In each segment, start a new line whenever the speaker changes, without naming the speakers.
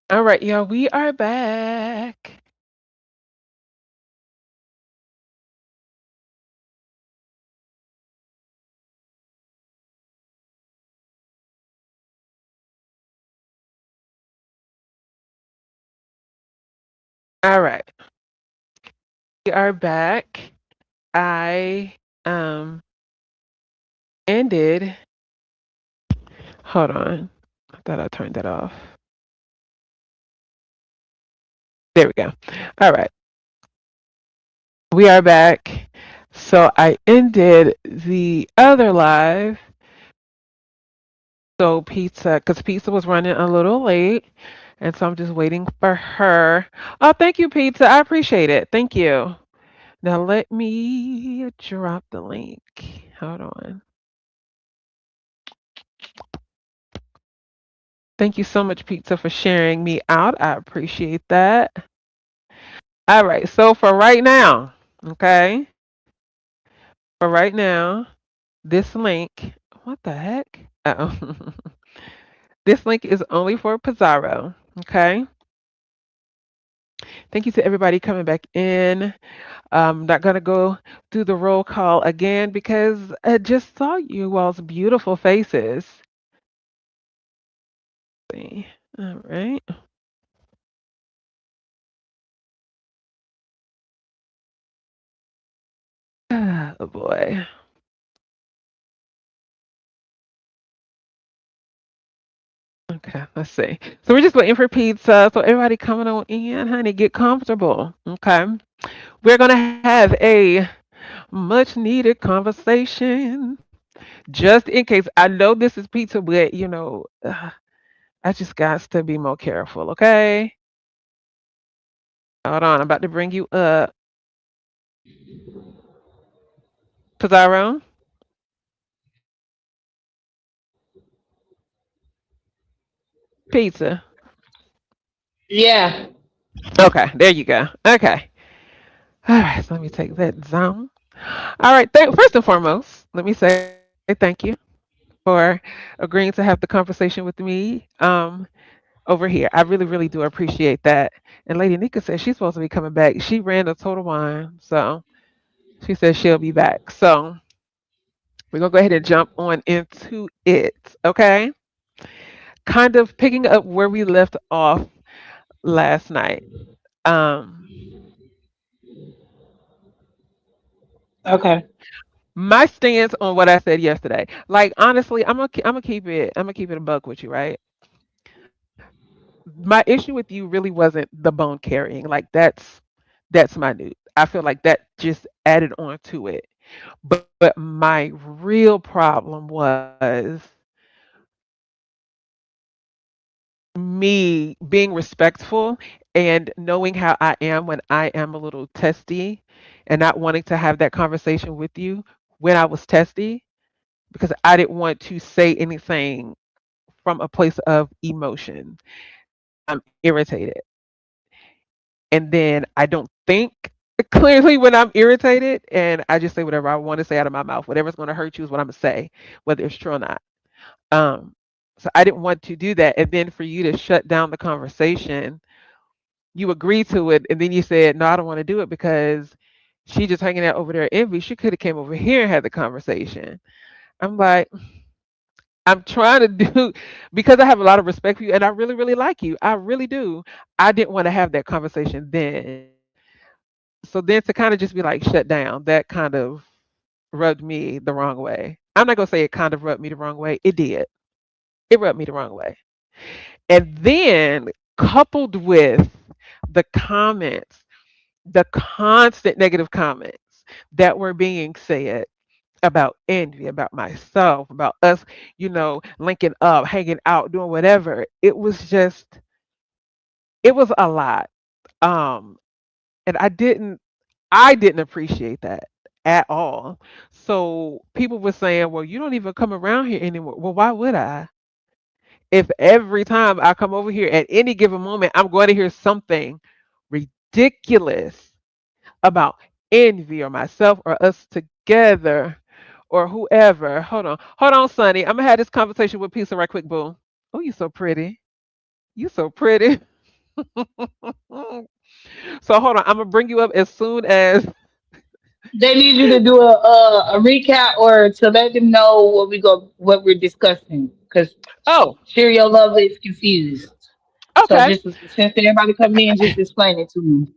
All right, y'all, we are back. All right, we are back. I um ended. Hold on. I thought I turned that off. There we go. All right, we are back. So I ended the other live. So because pizza was running a little late, and so I'm just waiting for her. Oh, thank you, pizza. I appreciate it. Thank you. Now let me drop the link. Hold on. Thank you so much, Pizza, for sharing me out. I appreciate that. All right. So for right now, okay, for right now, this link, what the heck? Oh, this link is only for Pizarro. Okay. Thank you to everybody coming back in. I'm not going to go through the roll call again because I just saw you all's beautiful faces. See. All right. Oh boy. Okay, let's see. So we're just waiting for pizza. So everybody coming on in, honey, get comfortable. Okay. We're gonna have a much needed conversation. Just in case. I know this is pizza, but I just got to be more careful, okay? Hold on, I'm about to bring you up. Pizarro, pizza.
Yeah.
Okay, there you go. Okay. All right, so let me take that zone. All right, first and foremost, let me say thank you for agreeing to have the conversation with me over here. I really, really do appreciate that. And Lady Nika said she's supposed to be coming back. She ran a total wine, so she said she'll be back. So we're gonna go ahead and jump on into it. Okay, kind of picking up where we left off last night. Um,
Okay.
my stance on what I said yesterday. Like honestly, I'm gonna keep it a buck with you, right? My issue with you really wasn't the bone carrying. Like that's minute. I feel like that just added on to it. But my real problem was me being respectful and knowing how I am when I am a little testy and not wanting to have that conversation with you when I was testy because I didn't want to say anything from a place of emotion. I'm irritated. And then I don't think clearly when I'm irritated and I just say whatever I want to say out of my mouth. Whatever's going to hurt you is what I'm going to say, whether it's true or not. Um, so I didn't want to do that. And then for you to shut down the conversation, you agreed to it, and then you said, "No, I don't want to do it because she just hanging out over there envy. She could have came over here and had the conversation." I'm like, I'm trying to do because I have a lot of respect for you and I really, really like you. I really do. I didn't want to have that conversation then. So then to kind of just be like shut down, that kind of rubbed me the wrong way. I'm not gonna say it kind of rubbed me the wrong way. It did. It rubbed me the wrong way. And then coupled with the comments, the constant negative comments that were being said about envy, about myself, about us, linking up, hanging out, doing whatever. It was a lot. Um, and I didn't appreciate that at all. So people were saying, well, you don't even come around here anymore. Well, why would I? If every time I come over here at any given moment, I'm going to hear something ridiculous about envy or myself or us together or whoever. Hold on, Sonny. I'm gonna have this conversation with Pizza right quick, boo. Oh, you so pretty. You so pretty. So hold on, I'm gonna bring you up as soon as.
They need you to do a recap or to let them know what we're discussing because
Oh,
Cheerio Love is confused. So
okay,
just since everybody coming in, just explain it to me.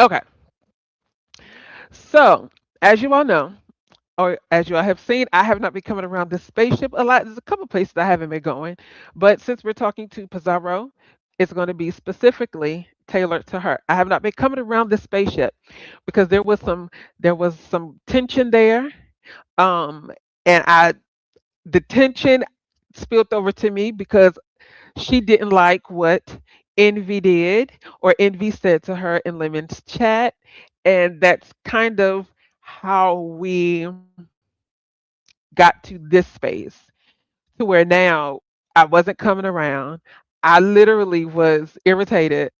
okay. So as you all know, or as you all have seen, I have not been coming around this spaceship a lot. There's a couple places I haven't been going, but since we're talking to Pizarro, it's going to be specifically tailored to her. I have not been coming around this spaceship because there was some tension there, um, and I the tension spilled over to me because she didn't like what Envy did or Envy said to her in Lemon's chat, and that's kind of how we got to this space to where now I wasn't coming around. I literally was irritated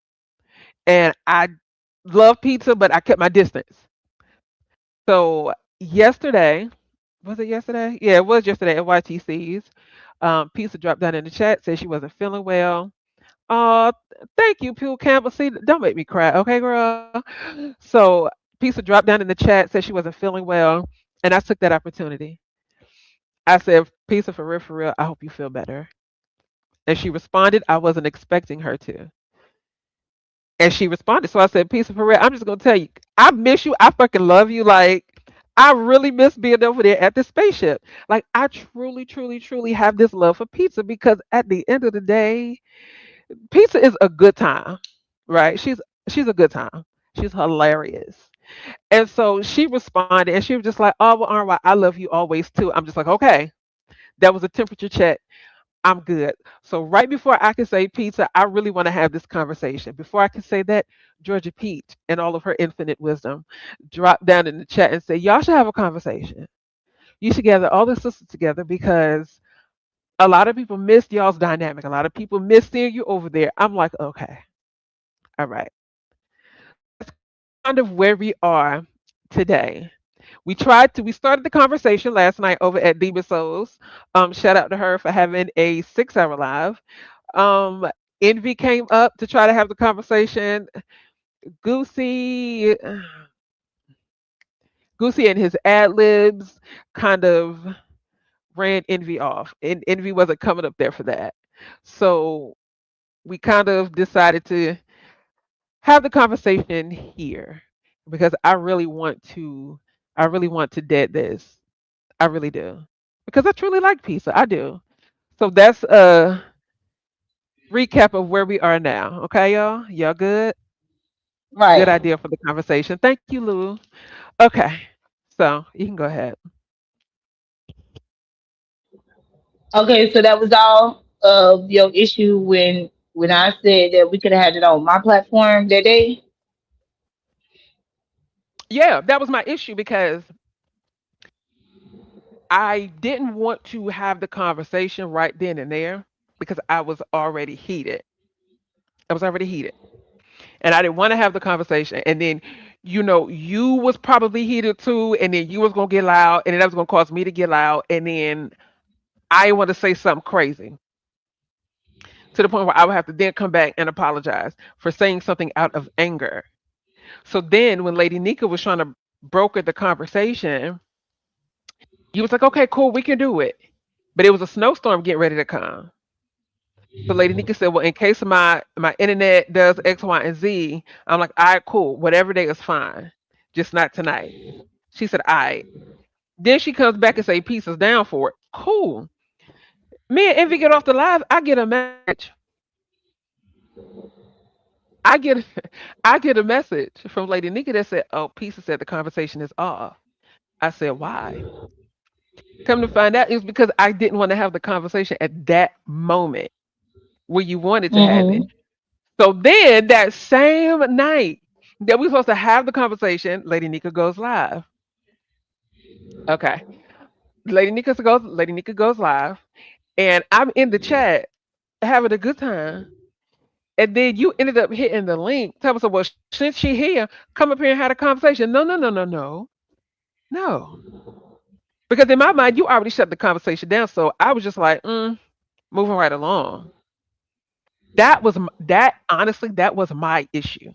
and I love pizza, but I kept my distance. So yesterday, was it yesterday? Yeah, it was yesterday at YTC's. Pizza dropped down in the chat, said she wasn't feeling well. Thank you, Pooh Campbell. See, don't make me cry, okay, girl? So Pizza dropped down in the chat, said she wasn't feeling well, and I took that opportunity. I said, Pizza, for real, I hope you feel better. And she responded, I wasn't expecting her to. And she responded. So I said, Peace for real. I'm just gonna tell you, I miss you. I fucking love you. Like, I really miss being over there at the spaceship. Like, I truly, truly, truly have this love for pizza because at the end of the day, pizza is a good time, right? She's a good time. She's hilarious. And so she responded and she was just like, oh, well, Arwa, I love you always too. I'm just like, okay, that was a temperature check. I'm good. So right before I can say pizza, I really want to have this conversation. Before I can say that, Georgia Peach and all of her infinite wisdom drop down in the chat and say, y'all should have a conversation. You should gather all the sisters together because a lot of people missed y'all's dynamic. A lot of people miss seeing you over there. I'm like, okay, all right. So that's kind of where we are today. We started the conversation last night over at Diva Souls. Shout out to her for having a 6 hour live. Um, Envy came up to try to have the conversation. Goosey, Goosey and his ad libs kind of ran Envy off, and Envy wasn't coming up there for that. So we kind of decided to have the conversation here because I really want to dead this. I really do because I truly like pizza. I do. So that's a recap of where we are now. Okay, y'all. Y'all good? Good
Right.
idea for the conversation. Thank you, Lou. Okay. So you can go ahead.
Okay, so that was all of your issue when I said that we could have had it on my platform that day.
Yeah, that was my issue because I didn't want to have the conversation right then and there because I was already heated. I was already heated. And I didn't want to have the conversation. And then, you was probably heated too, and then you was gonna get loud, and then that was gonna cause me to get loud, and then I want to say something crazy to the point where I would have to then come back and apologize for saying something out of anger. So then when Lady Nika was trying to broker the conversation, you was like, okay, cool, we can do it. But it was a snowstorm getting ready to come. So Lady Nika said, well, in case my internet does X, Y, and Z, I'm like, all right, cool. Whatever day is fine. Just not tonight. She said, all right. Then she comes back and say, pieces down for it. Cool. Me and Envy get off the live. I get a message. I get I get a message from Lady Nika that said, oh, Pieces said the conversation is off. I said, why? Come to find out, it's because I didn't want to have the conversation at that moment where you wanted to have it.
Mm-hmm.
So then that same night that we're supposed to have the conversation, Lady Nika goes live. Okay. Lady Nika goes live and I'm in the chat having a good time. And then you ended up hitting the link. Tell us, well, since she here, come up here and have a conversation. No, no, no, no, no. No. Because in my mind, you already shut the conversation down. So I was just like, moving right along. That honestly, that was my issue.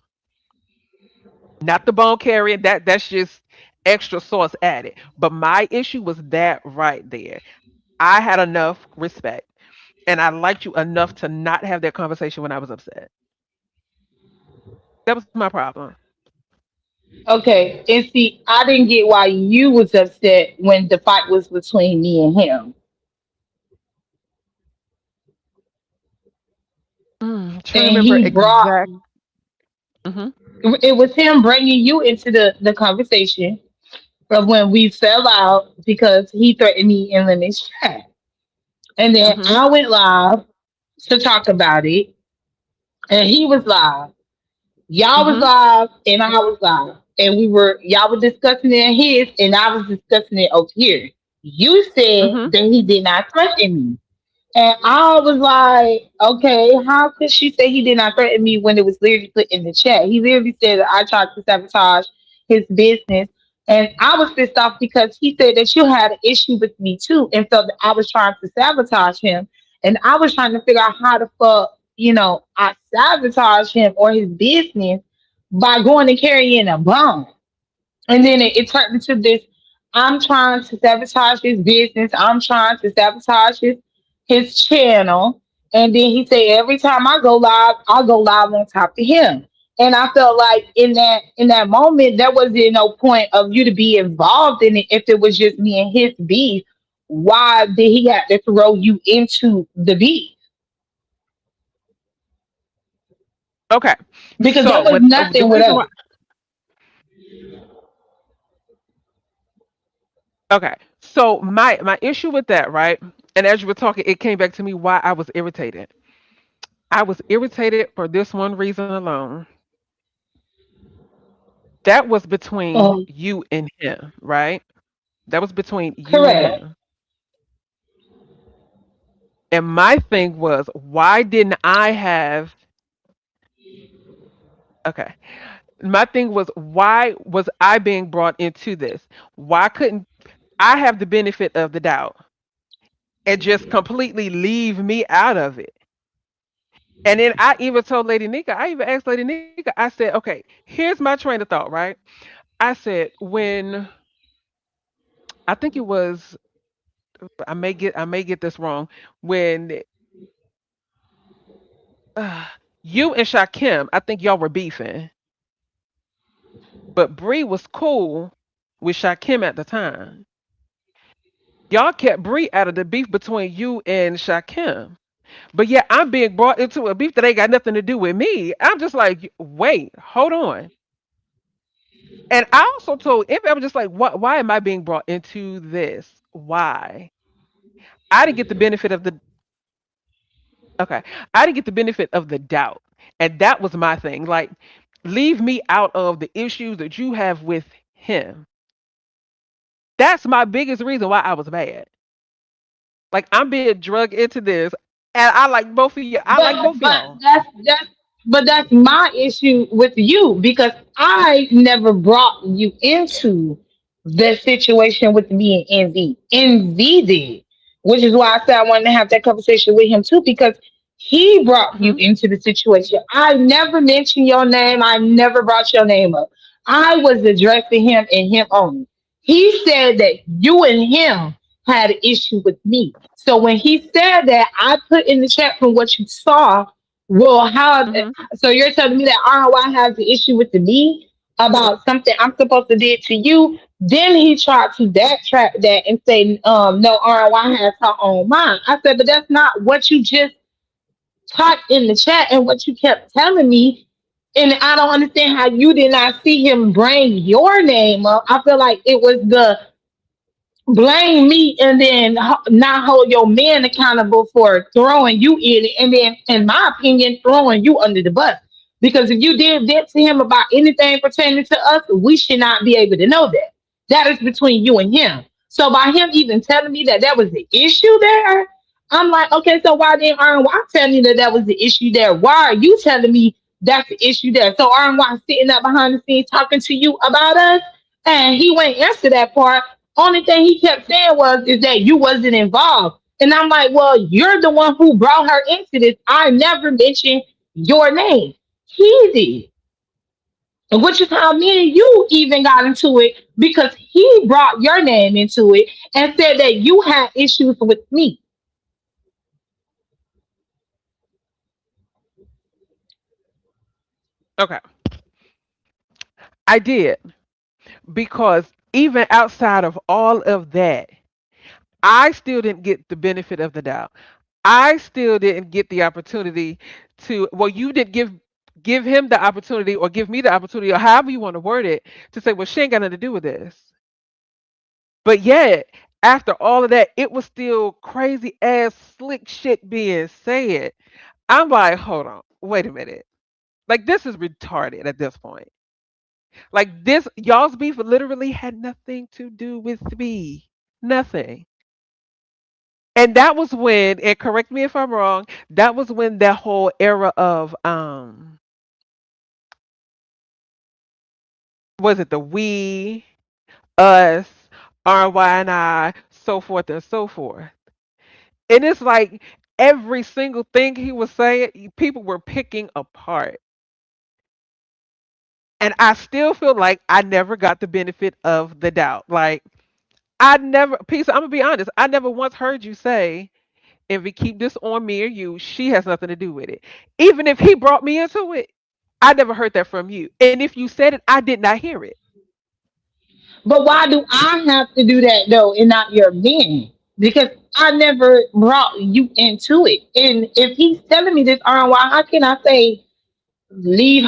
Not the bone carrying. That's just extra sauce added. But my issue was that right there. I had enough respect and I liked you enough to not have that conversation when I was upset. That was my problem.
Okay, and see, I didn't get why you was upset when the fight was between me and him,
Trying to
and
remember
he brought
exact. Hmm.
it was him bringing you into the conversation of when we fell out because he threatened me in Lemon's chat, and then
Hmm.
I went live to talk about it, and he was live. Y'all was
Hmm.
live, and I was live, and y'all were discussing it in his, and I was discussing it over here. You said
Hmm.
that he did not threaten me. And I was like, okay, how could she say he did not threaten me when it was literally put in the chat? He literally said that I tried to sabotage his business. And I was pissed off because he said that you had an issue with me too, and felt that I was trying to sabotage him. And I was trying to figure out how the fuck, I sabotage him or his business by going and carrying a bomb. And then it turned into this. I'm trying to sabotage his business. I'm trying to sabotage his channel. And then he said every time I go live, I'll go live on top of him. And I felt like in that moment, there wasn't no point of you to be involved in it if it was just me and his beef. Why did he have to throw you into the beef?
Okay.
Because there
So
was
what the
nothing with
reason
us.
why? Okay. So my issue with that, right? And as you were talking, it came back to me why I was irritated. I was irritated for this one reason alone. That was between
Um,
you and him, right? That was between you and
Correct.
him. And my thing was, why didn't I have, okay. My thing was, why was I being brought into this? Why couldn't I have the benefit of the doubt and just completely leave me out of it? And then I even told Lady Nika, I even asked Lady Nika, I said, okay, here's my train of thought, right? I said, when I think it was, I may get this wrong, when uh, you and Shakim, I think y'all were beefing, but Bree was cool with Shakim at the time. Y'all kept Bree out of the beef between you and Shakim. But yeah, I'm being brought into a beef that ain't got nothing to do with me. I'm just like, wait, hold on. And I also told if I was just like, what? Why am I being brought into this? Why? I didn't get the benefit of the okay. I didn't get the benefit of the doubt, and that was my thing. Like, leave me out of the issues that you have with him. That's my biggest reason why I was mad. Like, I'm being drugged into this, and I like both of you. I like
But
both of
but
y'all.
that's my issue with you because I never brought you into the situation with me and Envy. Envy did, which is why I said I wanted to have that conversation with him too because he brought you
Hmm.
into the situation. I never mentioned your name. I never brought your name up. I was addressing him and him only. He said that you and him had an issue with me. So when he said that, I put in the chat from what you saw. Well, how?
Hmm.
So you're telling me that ROI has the issue with the me about something I'm supposed to did to you? Then he tried to backtrack that and say, no, ROI has her own mind. I said, but that's not what you just typed in the chat and what you kept telling me. And I don't understand how you did not see him bring your name up. I feel like it was the blame me and then not hold your man accountable for throwing you in it and then in my opinion throwing you under the bus because if you did that to him about anything pertaining to us we should not be able to know that is between you and him. So by him even telling me that that was the issue there, I'm like, okay, so why didn't Aaron Why tell me that that was the issue there? Why are you telling me that's the issue there? So Aaron Why sitting up behind the scenes talking to you about us and he went answer that part. Only thing he kept saying was is that you wasn't involved. And I'm like, well, you're the one who brought her into this. I never mentioned your name. He did. Which is how me and you even got into it because he brought your name into it and said that you had issues with me.
Okay, I did, because even outside of all of that, I still didn't get the benefit of the doubt. I still didn't get the opportunity to, well, you didn't give him the opportunity, or give me the opportunity, or however you want to word it, to say, well, she ain't got nothing to do with this. But yet, after all of that, it was still crazy ass slick shit being said. I'm like, hold on, wait a minute. Like, this is retarded at this point. Like, this, y'all's beef literally had nothing to do with me. Nothing. And that was when, and correct me if I'm wrong, that was when that whole era of was it the we, us, RY and I, so forth and so forth. And it's like every single thing he was saying, people were picking apart. And I still feel like I never got the benefit of the doubt. Like, I never, Peace, I'm gonna be honest, I never once heard you say, if we keep this on me or you, she has nothing to do with it. Even if he brought me into it, I never heard that from you. And if you said it, I did not hear it.
But why do I have to do that though and not your man? Because I never brought you into it. And if he's telling me this, why how can I say leave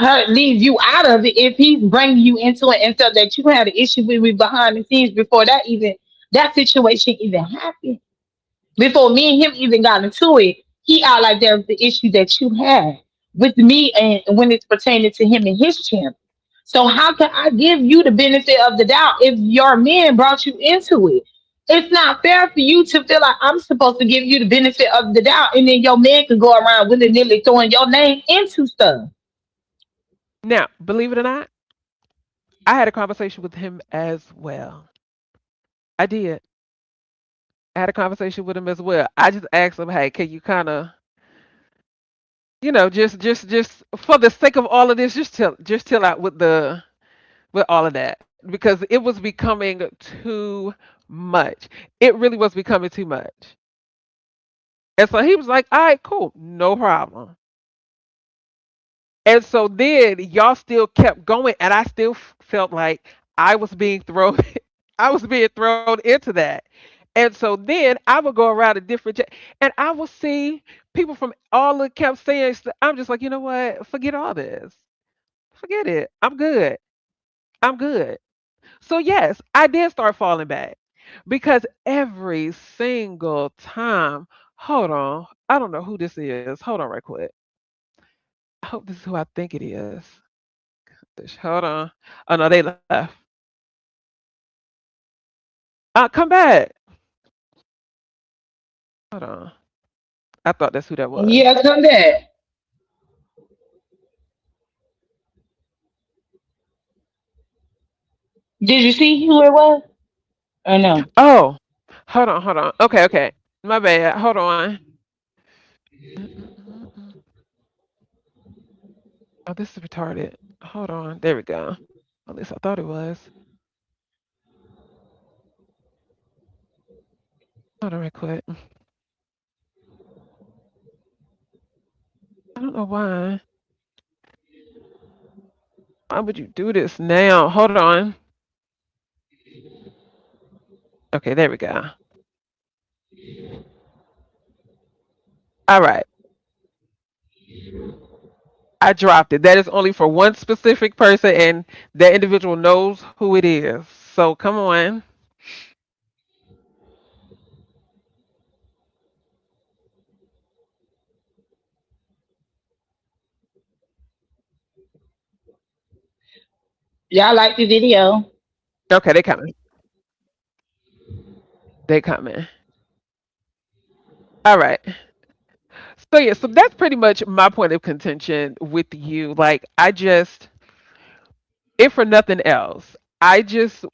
you out of it if he's bringing you into it and so that you had an issue with me behind the scenes before that situation even happened? Before me and him even got into it, he out like there was the issue that you had with me and when it's pertaining to him and his champ. So how can I give you the benefit of the doubt if your man brought you into it? It's not fair for you to feel like I'm supposed to give you the benefit of the doubt and then your man can go around willy nilly throwing your name into stuff.
Now, believe it or not, I had a conversation with him as well. I did. I had a conversation with him as well. I just asked him, hey, can you kind of, just for the sake of all of this, just chill out with all of that, because it was becoming too much. It really was becoming too much. And so he was like, all right, cool, no problem. And so then y'all still kept going, and I still felt like I was being thrown, I was being thrown into that. And so then I would go around a and I would see people from all the kept saying, I'm just like, you know what? Forget all this. Forget it. I'm good. I'm good. So yes, I did start falling back, because every single time, hold on, I don't know who this is. Hold on right quick. I hope this is who I think it is. Hold on. Oh no, they left. Come back. Hold on. I thought that's who that was.
Yeah, come back. Did you see who it was? Or no?
Oh, hold on, hold on. Okay, okay. My bad. Hold on. Mm-mm-mm-mm. Oh, this is retarded. Hold on. There we go. At least I thought it was. Hold on right quick. I don't know why. Why would you do this now? Hold on. Okay, there we go. All right. I dropped it. That is only for one specific person, and that individual knows who it is. So come on.
Y'all like the video?
Okay, they coming. They coming. All right. So yeah, so that's pretty much my point of contention with you. Like, I just, if for nothing else, I just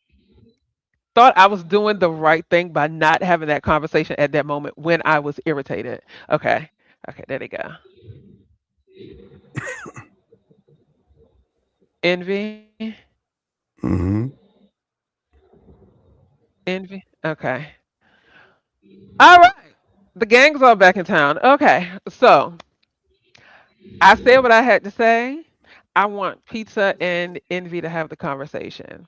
thought I was doing the right thing by not having that conversation at that moment when I was irritated. Okay. Okay, there they go. Envy.
Hmm.
Envy. Okay. All right. The gang's all back in town. Okay. So I said what I had to say. I want Pizza and Envy to have the conversation.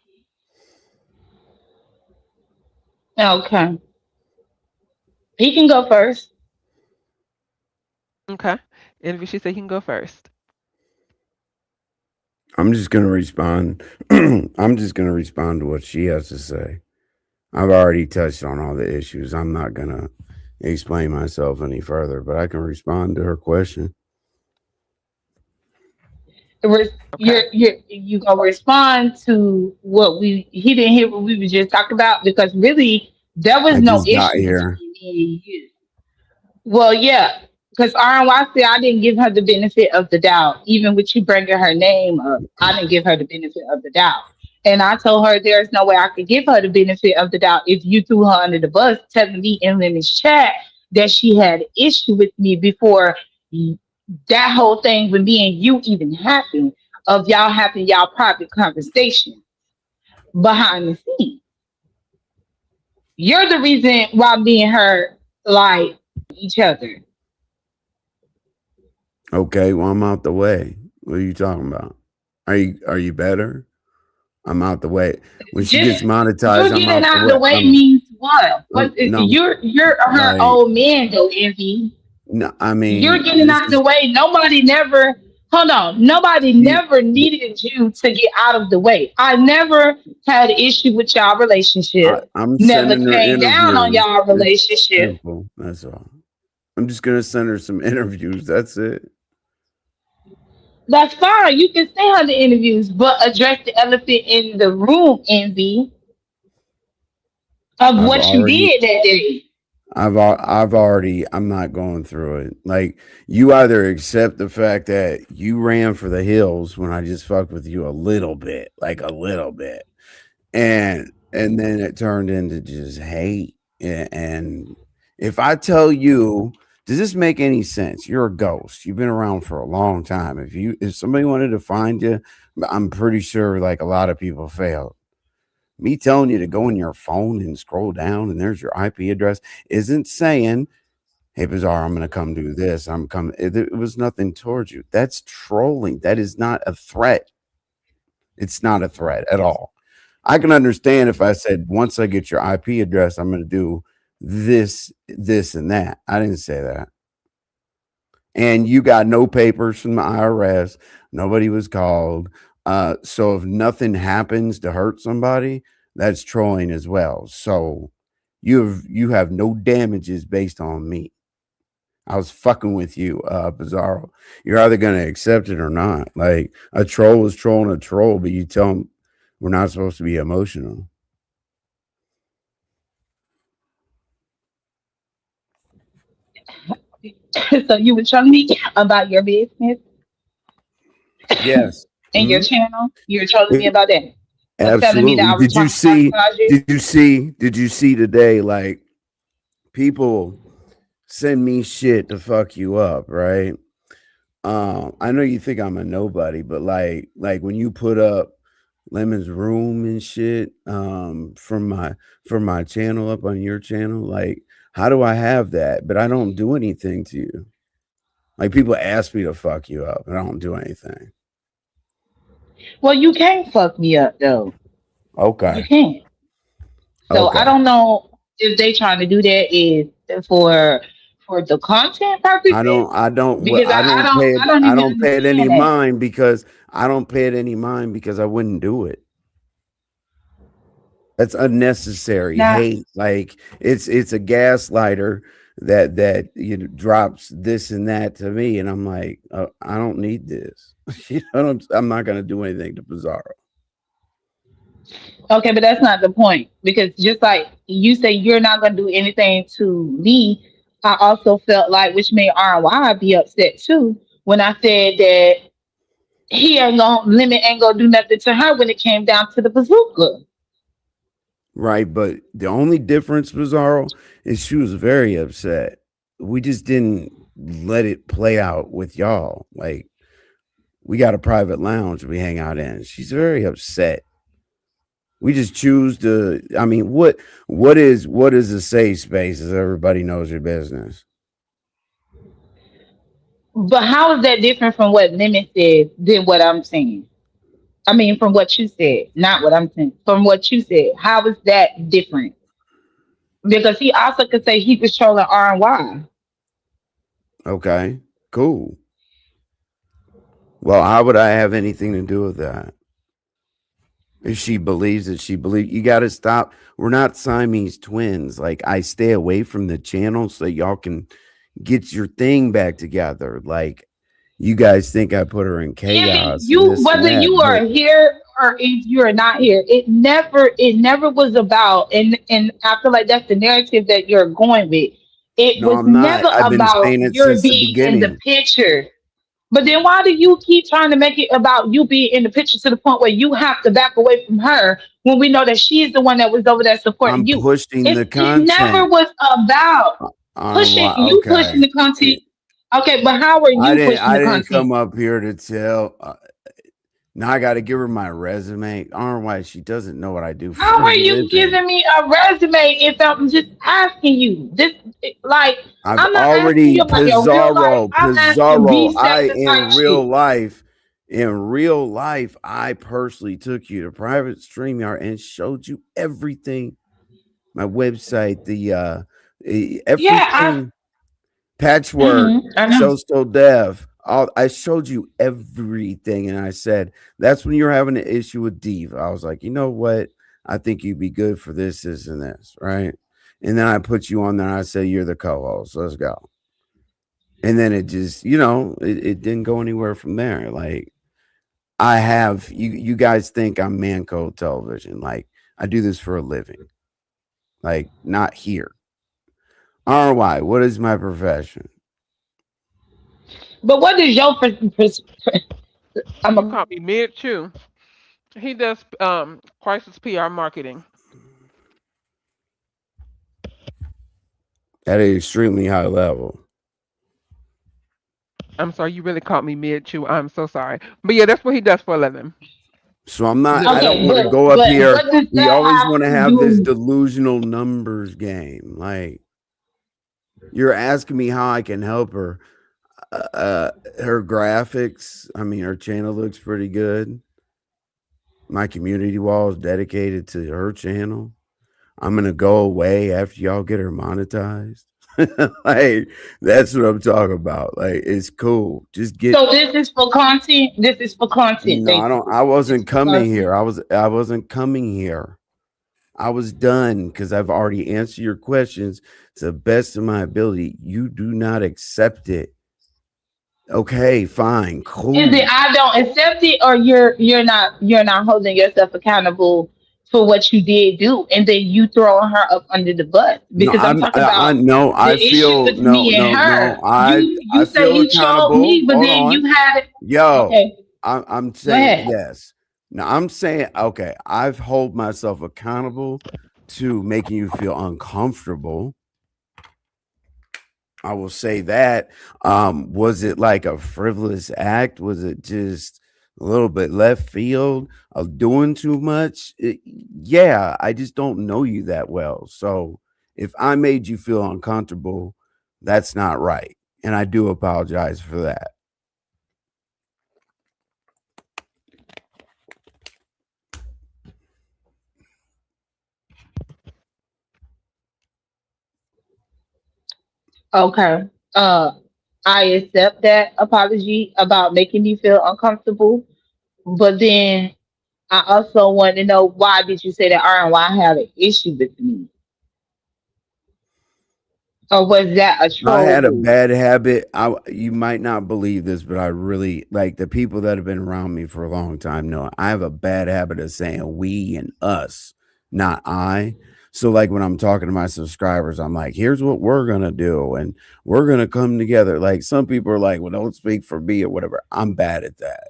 Okay. He can go first.
Okay. Envy, she said he can go first.
I'm just gonna respond. I'm just gonna respond to what she has to say. I've already touched on all the issues. I'm not gonna explain myself any further, but I can respond to her question.
You're
Okay.
you gonna respond to what we he didn't hear what we were just talking about because really there was
I
no
just got
issue
here.
between me and you. Well, yeah, because RNY said I didn't give her the benefit of the doubt. Even with you bringing her name up, I didn't give her the benefit of the doubt. And I told her there's no way I could give her the benefit of the doubt if you threw her under the bus, telling me in Lemon's chat that she had an issue with me before that whole thing with me and you even happened of y'all having y'all private conversation behind the scenes. You're the reason why me and her like each other.
Okay, well I'm out the way. What are you talking about? Are you better? I'm out the way. When she
Just
gets
you
monetized, I'm
getting
out the
out
way.
the way means what? What
No,
you're her
like
old man though, Envy.
no. I
You're
mean,
getting
this
out
is.
the way. Nobody never hold on. Nobody
She,
never needed you to get out of the way. I never had an issue with y'all relationship.
I'm
Never
sending her
came down on
interviews.
y'all
It's
relationship.
simple. That's all. I'm just gonna send her some interviews. That's it.
That's fine. You can stay on the interviews, but address the elephant in the room, Envy, of
I've
what you
already,
did that day.
I've already. I'm not going through it. Like you either accept the fact that you ran for the hills when I just fucked with you a little bit, like a little bit, and then it turned into just hate. And if I tell you, does this make any sense? You're a ghost. You've been around for a long time. If somebody wanted to find you, I'm pretty sure like a lot of people failed. Me telling you to go in your phone and scroll down and there's your IP address isn't saying, "Hey, Bizarre, I'm going to come do this. I'm coming." It was nothing towards you. That's trolling. That is not a threat. It's not a threat at all. I can understand if I said, once I get your IP address, I'm going to do this, this, and that. I didn't say that. And you got no papers from the IRS. Nobody was called. So if nothing happens to hurt somebody, that's trolling as well. So you have no damages based on me. I was fucking with you, Bizarro. You're either gonna accept it or not. Like a troll is trolling a troll, but you tell them we're not supposed to be emotional.
So you were telling me about your business
Yes.
and your
Mhm.
channel. You were telling me
It-
about that. Telling me that
Absolutely.
I was
Did you
trying to
see?
sabotage you.
Did you see? Did you see today? Like people send me shit to fuck you up, right? I know you think I'm a nobody, but when you put up Lemon's room and shit, from my channel up on your channel, like how do I have that? But I don't do anything to you. Like people ask me to fuck you up, and I don't do anything.
Well, you can't fuck me up though. You
Okay,
can't. So I
okay.
don't know if they trying to do that is for the content purposes because I don't
I
even
don't pay it any
understand that.
mind because I don't pay it any mind because I wouldn't do it. That's unnecessary
Now,
hate. Like it's a gaslighter that drops this and that to me, and I'm like, I don't need this. I'm not gonna do anything to Bizarro.
okay, but that's not the point because just like you say you're not gonna do anything to me, I also felt like which made RY be upset too when I said that he ain't gonna limit ain't gonna do nothing to her when it came down to the bazooka.
right? But the only difference, Bizarro, is she was very upset. We just didn't let it play out with y'all. Like, we got a private lounge we hang out in. She's very upset. We just choose to. I mean, what is a safe space? As everybody knows your business.
But how is that different from what Lemon said than what I'm saying? I mean, from what you said, not what I'm saying. From what you said, how is that different? Because he also could say he was trolling R and Y.
Okay, cool. Well, how would I have anything to do with that? If she believes that she believes, you got to stop. We're not Siamese twins. Like, I stay away from the channel so y'all can get your thing back together. Like, you guys think I put her in
If
chaos and
you,
this and
whether
that,
you
but
are here or if you are not here, it never was about, and I feel like that's the narrative that you're going with. It
no,
was
I'm not.
never
I've been
about
saying it
your
since the
being in the
beginning.
picture. But then why do you keep trying to make it about you being in the picture to the point where you have to back away from her when we know that she's the one that was over there supporting
I'm
you?
pushing the
It never
content.
was about pushing you pushing
Okay.
the content. Okay, but how are
I
you
didn't.
pushing
I
the
didn't
content?
come up here to tell. Now I got to give her my resume. I don't know why she doesn't know what I do
How
for a
are you
living.
giving me a resume if I'm just asking you? This like
I've
I'm not asking
already
you about your real life. I'm asking
Pizarro.
B
I
sector type shit.
in real life, I personally took you to private StreamYard and showed you everything. My website,
Yeah, I
everything, patchwork,
I know.
social dev. I showed you everything, and I said that's when you're having an issue with Diva. I was like, you know what? I think you'd be good for this, and this, right? And then I put you on there. And I said you're the co-host. Let's go. And then it just, it didn't go anywhere from there. Like, I have you guys think I'm man code television. Like, I do this for a living. Like, not here. RY, what is my profession?
But what is your I'm
You
a
caught me mid chew. He does crisis PR marketing.
At an extremely high level.
I'm sorry, you really caught me mid chew. I'm so sorry. But yeah, that's what he does for a living.
So I'm not I
Literally.
don't
okay,
want to
but
go up
but
here.
what does
We
that
always
have
want to
to
have this
do?
delusional numbers game. Like, you're asking me how I can help her. Her graphics, I mean, her channel looks pretty good. My community wall is dedicated to her channel. I'm gonna go away after y'all get her monetized. Like, that's what I'm talking about. Like, it's cool. Just get.
So this is for content. This is for content,
No, I don't.
basically.
I
This
wasn't
is for
coming
content.
here. I wasn't coming here. I was done because I've already answered your questions to the best of my ability. You do not accept it. Okay, fine,
Is it
cool.
I don't accept it, or you're not holding yourself accountable for what you did do, and then you throwing her up under the bus?
No,
Because I'm talking
I
about
no.
the
I
issue
feel
with
no,
me and
no,
her.
no.
You
I
say
feel
he trolled
accountable.
me, but
Hold
then you
on,
had it.
yo.
Okay,
I'm
go
saying
ahead.
yes. Now I'm saying okay. I've hold myself accountable to making you feel uncomfortable. I will say that. Was it like a frivolous act? Was it just a little bit left field of doing too much? Yeah, I just don't know you that well. So if I made you feel uncomfortable, that's not right. And I do apologize for that.
Okay. Uh, I accept that apology about making me feel uncomfortable, but then I also want to know why did you say that R and Y had an issue with me, or was that a
I
troll
had a
move?
bad habit. You might not believe this, but I really like the people that have been around me for a long time know I have a bad habit of saying we and us, not I. So, like, when I'm talking to my subscribers, I'm like, here's what we're gonna do, and we're gonna come together. Like, some people are like, well, don't speak for me or whatever. I'm bad at that.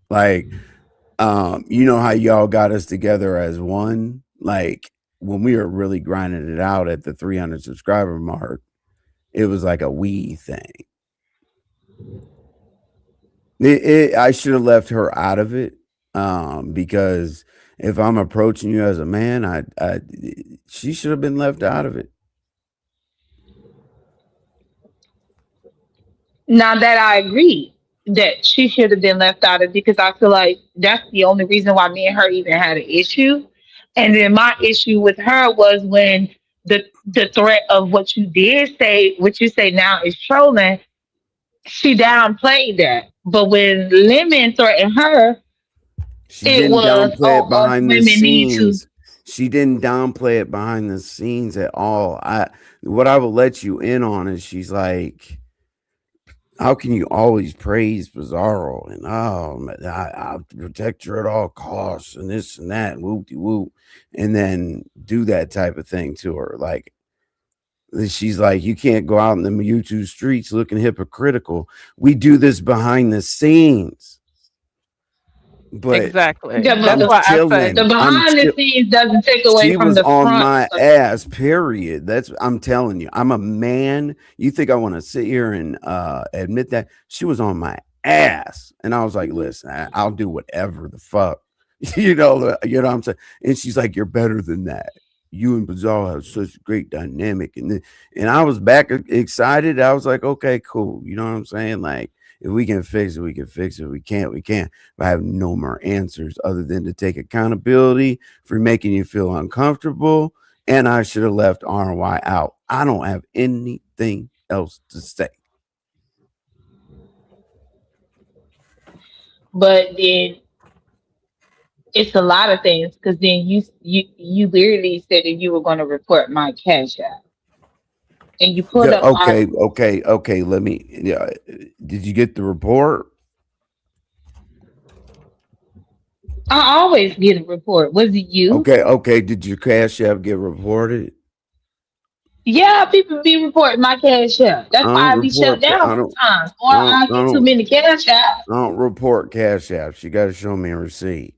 Like, you know how y'all got us together as one? Like, when we were really grinding it out at the 300 subscriber mark, it was like a we thing. I should have left her out of it, because if I'm approaching you as a man, she should have been left out of it.
Now that I agree that she should have been left out of it, because I feel like that's the only reason why me and her even had an issue. And then my issue with her was when the threat of what you did say, what you say now is trolling, she downplayed that. But when Lemon threatened her,
She
it
didn't
was,
downplay it
oh, us
behind the
women need to.
scenes. She didn't downplay it behind the scenes at all. What I will let you in on is she's like, how can you always praise Bizarro and I'll protect her at all costs and this and that and whoop de whoop, and then do that type of thing to her? Like, she's like, you can't go out in the YouTube streets looking hypocritical. We do this behind the scenes, but
Exactly.
Yeah, but
That's
I'm
why I say
the
chilling.
behind the scenes doesn't take away
She
from
was
the
on
front
my
of it.
ass, period. That's I'm telling you. I'm a man. You think I want to sit here and admit that? She was on my ass. And I was like, listen, I'll do whatever the fuck. You know what I'm saying? And she's like, you're better than that. You and Bizarre have such a great dynamic. And I was back excited. I was like, okay, cool. You know what I'm saying? Like, if we can fix it, we can fix it. If we can't, we can't. But I have no more answers other than to take accountability for making you feel uncomfortable. And I should have left RY out. I don't have anything else to say.
But then it's a lot of things, because then you literally said that you were going to report my cash app, and you pulled
Yeah,
up our.
okay. Let me. Yeah, did you get the report?
I always get a report. Was it you?
Okay. Did your cash app get reported?
Yeah, people be reporting my cash app.
I
That's why
don't
I be shut
report.
down
I don't.
sometimes, or
I don't.
I
I
get too
don't.
many cash apps.
I don't report cash apps. You got to show me a receipt.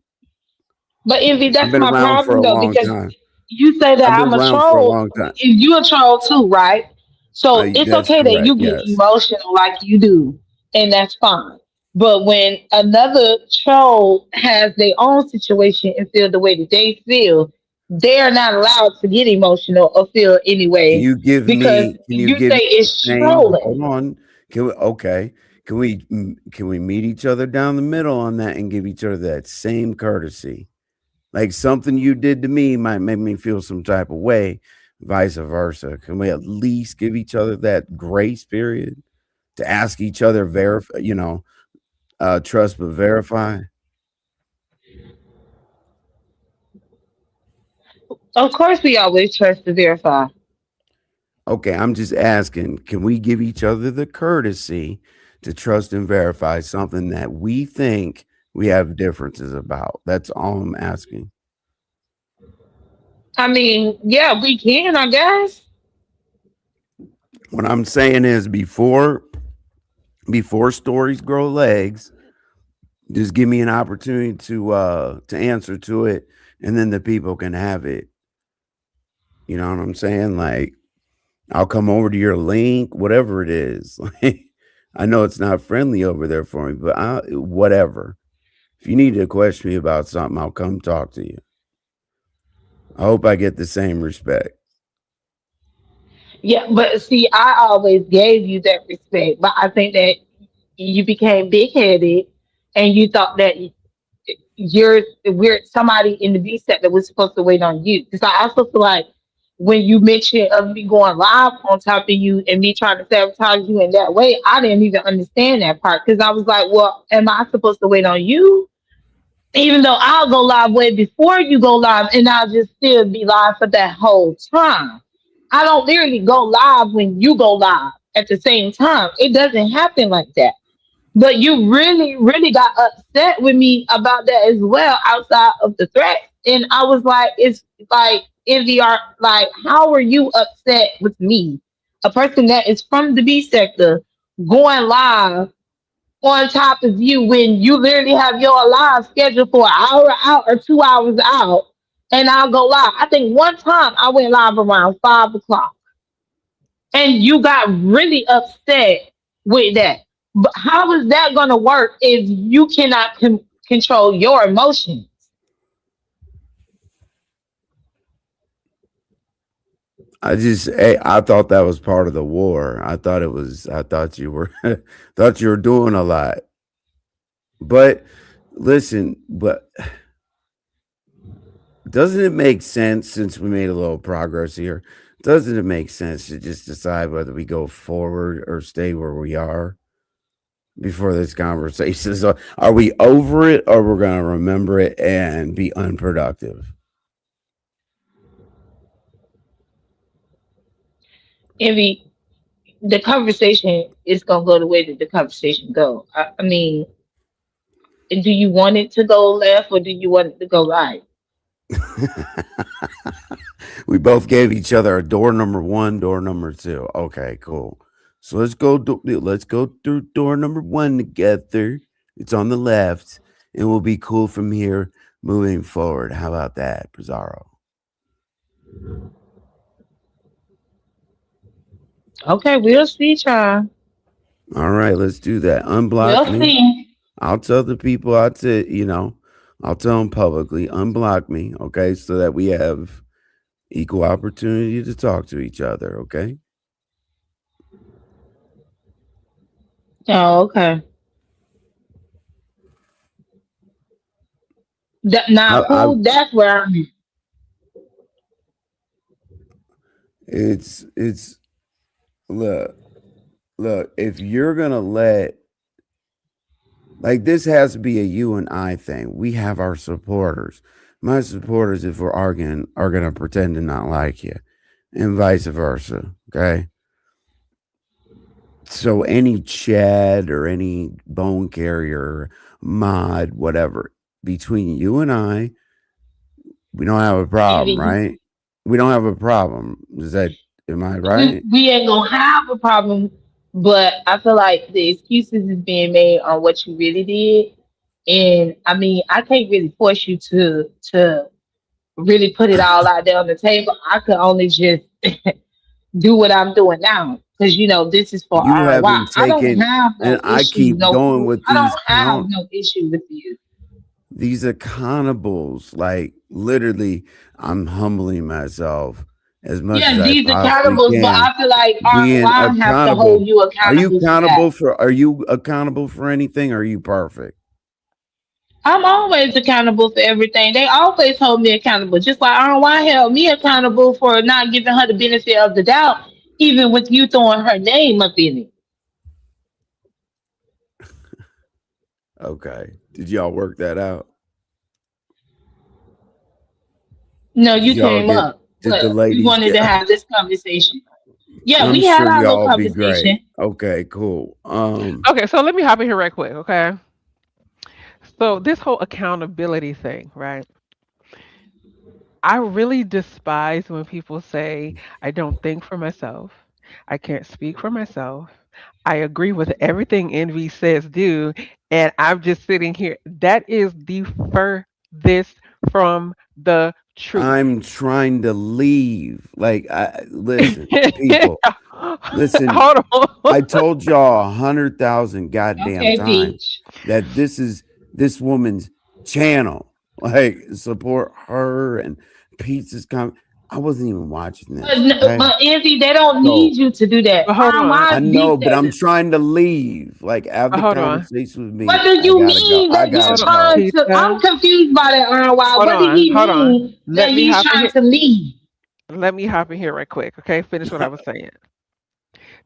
But Envy,
I've
that's
been
my
around for
problem
a
though,
long
because
time.
you say that
I've been
I'm a
around for a
troll.
long time.
You a troll too, right? So it's
That's
okay that
correct.
you get
Yes.
emotional like you do, and that's fine. But when another troll has their own situation and feel the way that they feel, they are not allowed to get emotional or feel any
Can
way,
you give
because
me? Can you
you
give
say
me
it's
the same?
trolling.
Hold on. Can we? Okay. Can we meet each other down the middle on that and give each other that same courtesy? Like, something you did to me might make me feel some type of way, vice versa. Can we at least give each other that grace period to ask each other, verify? Trust but verify.
Of course, we always trust to verify.
Okay, I'm just asking, can we give each other the courtesy to trust and verify something that we think we have differences about? That's all I'm asking.
I mean, yeah, we can, I guess.
What I'm saying is, before stories grow legs, just give me an opportunity to answer to it, and then the people can have it. You know what I'm saying? Like, I'll come over to your link, whatever it is. Like, I know it's not friendly over there for me, but whatever. If you need to question me about something, I'll come talk to you. I hope I get the same respect.
Yeah, but see, I always gave you that respect, but I think that you became big headed, and you thought that we're somebody in the B set that was supposed to wait on you. Because I also feel like when you mentioned of me going live on top of you and me trying to sabotage you in that way, I didn't even understand that part, because I was like, well, am I supposed to wait on you? Even though I'll go live way before you go live, and I'll just still be live for that whole time. I don't literally go live when you go live at the same time. It doesn't happen like that. But you really, really got upset with me about that as well, outside of the threat. And I was like, it's like NVR, like, how are you upset with me? A person that is from the B sector going live on top of you when you literally have your live scheduled for an hour out or 2 hours out. and I'll go live. I think one time I went live around 5 o'clock, and you got really upset with that. But how is that going to work if you cannot control your emotions?
I thought that was part of the war. I thought it was. I thought you were thought you were doing a lot. But listen, but doesn't it make sense since we made a little progress here? Doesn't it make sense to just decide whether we go forward or stay where we are before this conversation? So are we over it or we're going to remember it and be unproductive?
Envy, the conversation is going to go the way that the conversation go. I mean, do you want it to go left or do you want it to go right?
We both gave each other a door number one, door number two. Okay, cool. So let's go through door number one together. It's on the left, and we'll be cool from here moving forward. How about that, Pizarro?
Okay, we'll see, child.
All right, let's do that. Unblock
We'll
me.
see.
I'll tell the people. I'll tell them publicly. Unblock me, okay, so that we have equal opportunity to talk to each other. Okay.
Oh, okay. Now,
I
who? That's where I'm.
it's look look if you're gonna let like this has to be a you and I thing. We have our supporters. My supporters, if we're arguing, are gonna pretend to not like you, and vice versa. Okay. So any Chad or any bone carrier, mod, whatever, between you and I, we don't have a problem,
Envy.
right? We don't have a problem. Is that am I
we
right?
we ain't gonna have a problem, but I feel like the excuses is being made on what you really did. And I mean, I can't really force you to really put it all out there on the table. I could only just do what I'm doing now. Because this is for
You
RY.
haven't
I don't
taken,
have
and
no
I
issue,
keep going with
I don't have no issue with you.
these accountables. Like literally, I'm humbling myself as much as
Yeah,
I
these
possibly
accountables, but
can,
I feel like
being
RY have to hold
accountable.
you accountable for that.
Are you accountable for anything? Or are you perfect?
I'm always accountable for everything. They always hold me accountable. Just like RY held me accountable for not giving her the benefit of the doubt, even with you throwing her name up in it.
Okay. Did y'all work that out?
No,
Did
you
y'all
came
get
up,
did the
but we
ladies
wanted
get
to have this conversation. Yeah,
I'm
we had
sure
our little
y'all be great.
conversation.
Okay, cool.
Okay, so let me hop in here right quick, okay? So this whole accountability thing, right? I really despise when people say, I don't think for myself. I can't speak for myself. I agree with everything Envy says do. And I'm just sitting here. That is the furthest from the truth.
I'm trying to leave. Like I listen, people, listen,
Hold on.
I told y'all 100,000 goddamn
Okay,
times
Peach.
that this is this woman's channel. Like support her and pizza's coming. I wasn't even watching
But
this. Okay.
but Envy, they don't
So
need you to do that.
But hold on.
I
RY
know, but I'm
dictator.
trying to leave. Like have
But
the
hold on.
conversation with
What
me.
do
I
you
gotta go.
mean
I
that he's
gotta
Hold on.
go.
trying to?
Pizza.
I'm confused by that, RY.
Hold
What did
on.
he
Hold on.
mean that
Let me
he's
hop in
trying
here.
to leave?
Let me hop in here right quick. Okay. Finish what I was saying.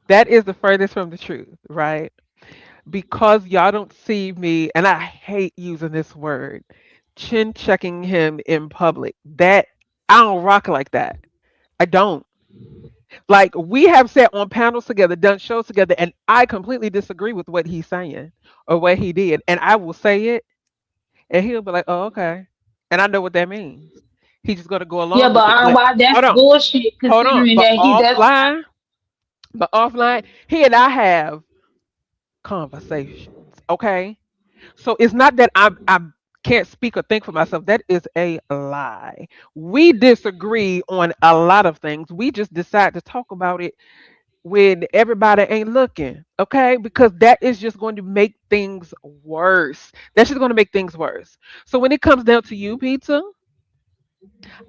That is the furthest from the truth, right? Because y'all don't see me, and I hate using this word, chin checking him in public. That I don't rock like that. I don't. Like we have sat on panels together, done shows together, and I completely disagree with what he's saying or what he did. And I will say it, and he'll be like, oh, okay. And I know what that means. He's just gonna go
Yeah,
along
but
with it. But
RY, that's
hold on,
bullshit.
hold on.
Considering that he that's
But offline, he and I have conversations. Okay. So it's not that I'm can't speak or think for myself. That is a lie. We disagree on a lot of things. We just decide to talk about it when everybody ain't looking, okay? Because that is just going to make things worse. That's just going to make things worse. So when it comes down to you, Pizza,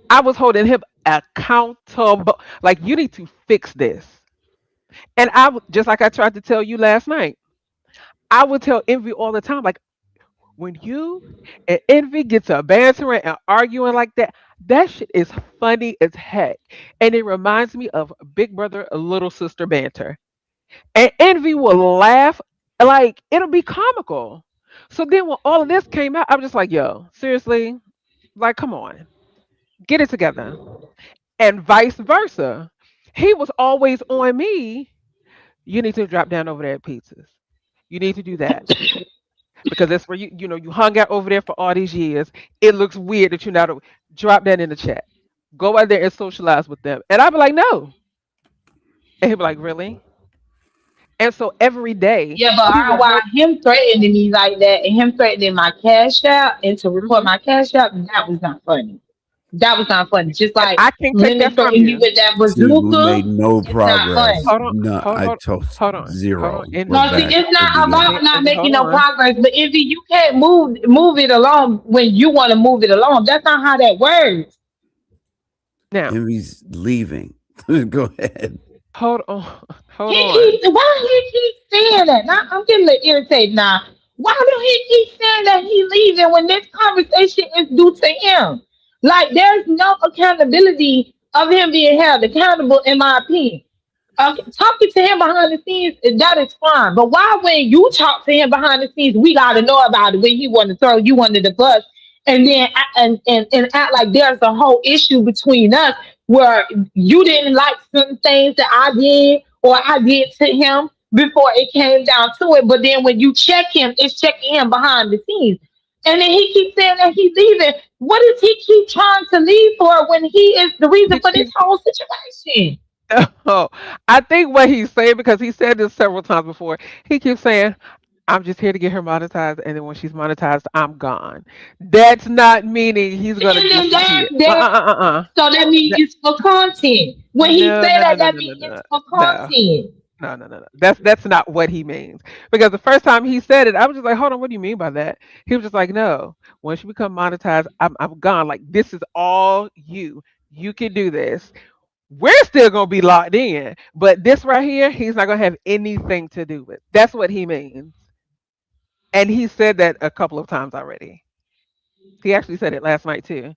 I was holding him accountable. Like, you need to fix this. And just like I tried to tell you last night, I would tell Envy all the time, like, when you and Envy get to bantering and arguing like that, that shit is funny as heck. And it reminds me of Big Brother, Little Sister banter. And Envy will laugh, like, it'll be comical. So then when all of this came out, I was just like, yo, seriously? Like, come on, get it together. And vice versa. He was always on me. You need to drop down over there at pizzas. You need to do that because that's where you hung out over there for all these years. It looks weird that you're not. Drop that in the chat. Go out there and socialize with them. And I'd be like, no. And he'd be like, really? And so every day
Yeah, but
he
I,
would
why
hurt.
him threatening me like that and him threatening my cash out and to report
Mhm.
my cash out, that was not funny. That was not funny. Just
And
like
I can't take
Lemon
that from
threatening you
you.
with that
See, we
bazooka,
made no
it's not
progress.
funny.
Hold on,
No,
hold
I
on,
told
hold on, hold
zero.
on.
We're
No,
Envy,
see,
back
it's
to the
not about
beginning.
not making
Hold
no
on.
progress, but Envy, you can't move it along when you want to move it along. That's not how that works.
Now,
Envy's leaving. Go ahead.
hold on, hold
He
on.
keeps why he keep saying that? Now I'm getting a little irritated now. Why do he keep saying that he leaving when this conversation is due to him? Like there's no accountability of him being held accountable, in my opinion. Talking to him behind the scenes, that is fine. But why, when you talk to him behind the scenes, we got to know about it when he want to throw you under the bus, and then and act like there's a whole issue between us where you didn't like certain things that I did or I did to him before it came down to it. But then when you check him, it's checking him behind the scenes. And then he keeps saying that he's leaving. What does he keep trying to leave for when he is the reason
He
for this
keeps.
whole situation?
Oh, I think what he's saying, because he said this several times before, he keeps saying, I'm just here to get her monetized, and then when she's monetized, I'm gone. That's not meaning he's gonna
And then
disappear.
that so that means
That,
it's for content. When he
no,
say
no, no,
that,
no,
that
no, no,
means it's
no,
for
no,
content.
no. That's not what he means. Because the first time he said it, I was just like, hold on, what do you mean by that? He was just like, no, once you become monetized, I'm gone. Like, this is all you. You can do this. We're still gonna be locked in, but this right here, he's not gonna have anything to do with. That's what he means, and he said that a couple of times already. He actually said it last night too,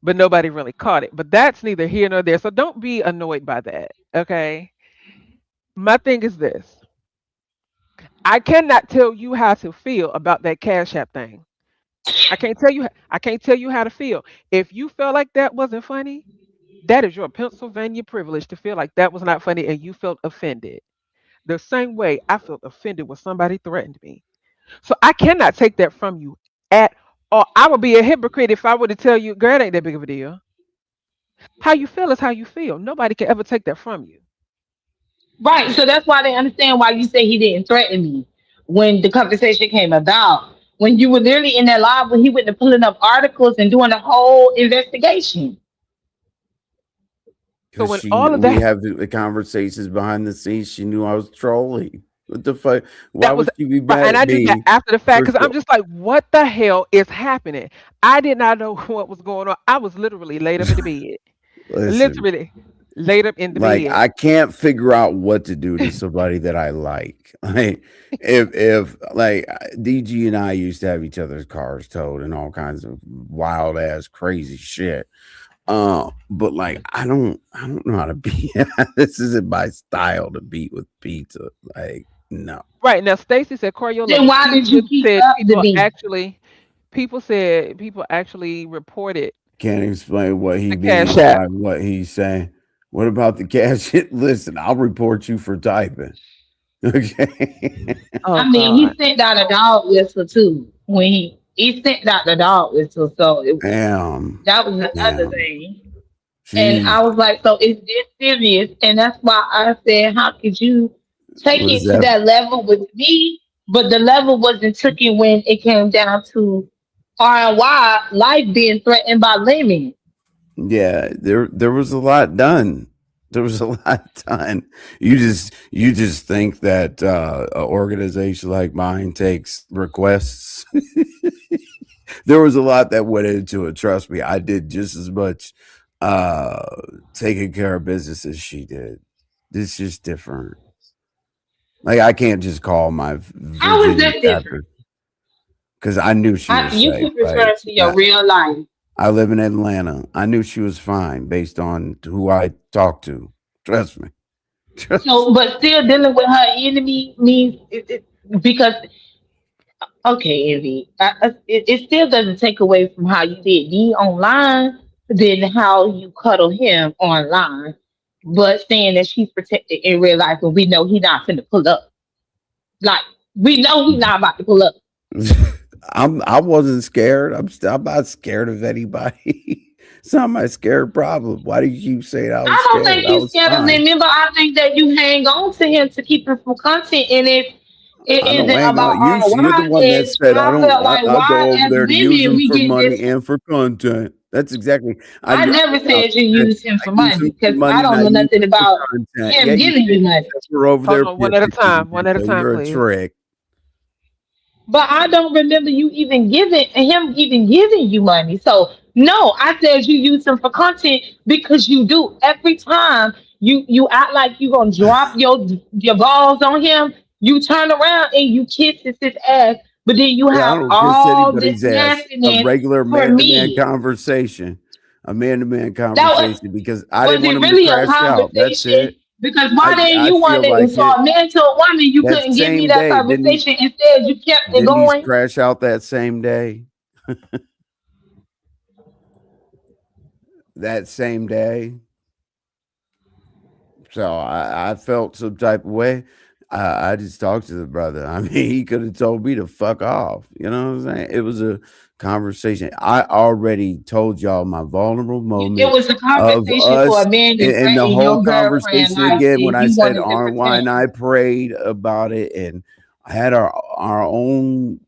but nobody really caught it. But that's neither here nor there. So don't be annoyed by that. Okay. My thing is this: I cannot tell you how to feel about that Cash App thing. I can't tell you. I can't tell you how to feel. If you felt like that wasn't funny, that is your Pennsylvania privilege to feel like that was not funny and you felt offended. The same way I felt offended when somebody threatened me. So I cannot take that from you at all. I would be a hypocrite if I were to tell you, girl, it ain't that big of a deal. How you feel is how you feel. Nobody can ever take that from you.
Right. So that's why they understand why you say he didn't threaten me when the conversation came about. When you were literally in that live when he went to pulling up articles and doing a whole investigation.
So
Because
when
she,
all of
we
that
have the conversations behind the scenes. She knew I was trolling. What the fuck? Why
that was
would she be
right,
mad
and
at
I knew that
me
after the fact
for?
because I'm just like, what the hell is happening? I did not know what was going on. I was literally laid up in the bed.
Listen,
Literally laid up in the
like
bed.
I can't figure out what to do to somebody that I like. Like if like DG and I used to have each other's cars towed and all kinds of wild ass crazy shit. But like I don't know how to beat. This isn't my style to beat with pizza. Like no,
Right now, Stacy said, Coriola,
Then why did you keep
said
up the beat?
people actually reported
can't explain what he
the Cash
means
App.
by what he's saying. What about the cash? Listen, I'll report you for typing. Okay.
Oh
I mean, he
God.
sent out a dog whistle too. When he sent out the dog whistle, so
Damn.
that was the other
Damn.
thing. And I
Jeez.
was like, so is this serious? And that's why I said, how could you take
What is
it to
that?
that level with me? But the level wasn't taken when it came down to R&Y life being threatened by Lemon.
Yeah, there was a lot done. There was a lot done. You just think that an organization like mine takes requests. There was a lot that went into it. Trust me, I did just as much uh taking care of business as she did. It's just different. Like I can't just call my
How is
Virginia
that different?
chapter because I knew she was
You
safe.
keep referring to your real life.
I live in Atlanta. I knew she was fine based on who I talked to. Trust me. Trust.
So, but still dealing with her enemy means because okay, Envy, it still doesn't take away from how you did me online, than how you cuddle him online. But saying that she's protected in real life, and we know he not finna pull up. Like we know he not about to pull up.
I wasn't scared. I'm not scared of anybody. It's not my scared problem. Why do you keep saying I was
I don't
scared?
think
I
you
was
scared of
fine.
him, but I think that you hang on to him to keep him from content. And if it
I don't
isn't
hang
about
on. You're the
RY,
one that
then
said I
I
don't.
felt like
I
why
go over
as
there to use
women
them
we
for
get
money
this.
and for content. That's exactly.
I never
I
said you
said
use him
I
for
use them
money
for
because I
money and
don't
I
know
use
nothing
them for
about
content. Yeah,
him
you
giving
did.
you
You
money.
said we're over
Hold
there
on, one at a
pissing
time. One at a
people.
time,
You're a
please.
trick.
But I don't remember you even giving him even giving you money. So no, I said you use him for content because you do every time you act like you gonna drop your balls on him. You turn around and you kiss his ass, but then you
Yeah, I
have
don't kiss
all this
anybody's ass. A
nastiness
regular
for
man to man
me.
conversation. A man to man
That was
conversation because I
was
didn't want
it
him to
really a
crash out. That's
conversation?
it.
Because why didn't
I
you want
feel
to?
like
So
it.
a man to a woman, you
That
couldn't give me
same
that
day,
conversation. Instead, you kept it
didn't he
going.
crash out that same day? That same day. So I felt some type of way. I just talked to the brother. I mean, he could have told me to fuck off. You know what I'm saying? It was a conversation. I already told y'all my vulnerable
It
moment
was a
of
conversation for
us,
a man to
and the
threaten
whole
your girlfriend
conversation
life
again
that
when I
he
said
wanted to
RY
protect.
and I prayed about it, and I had our own.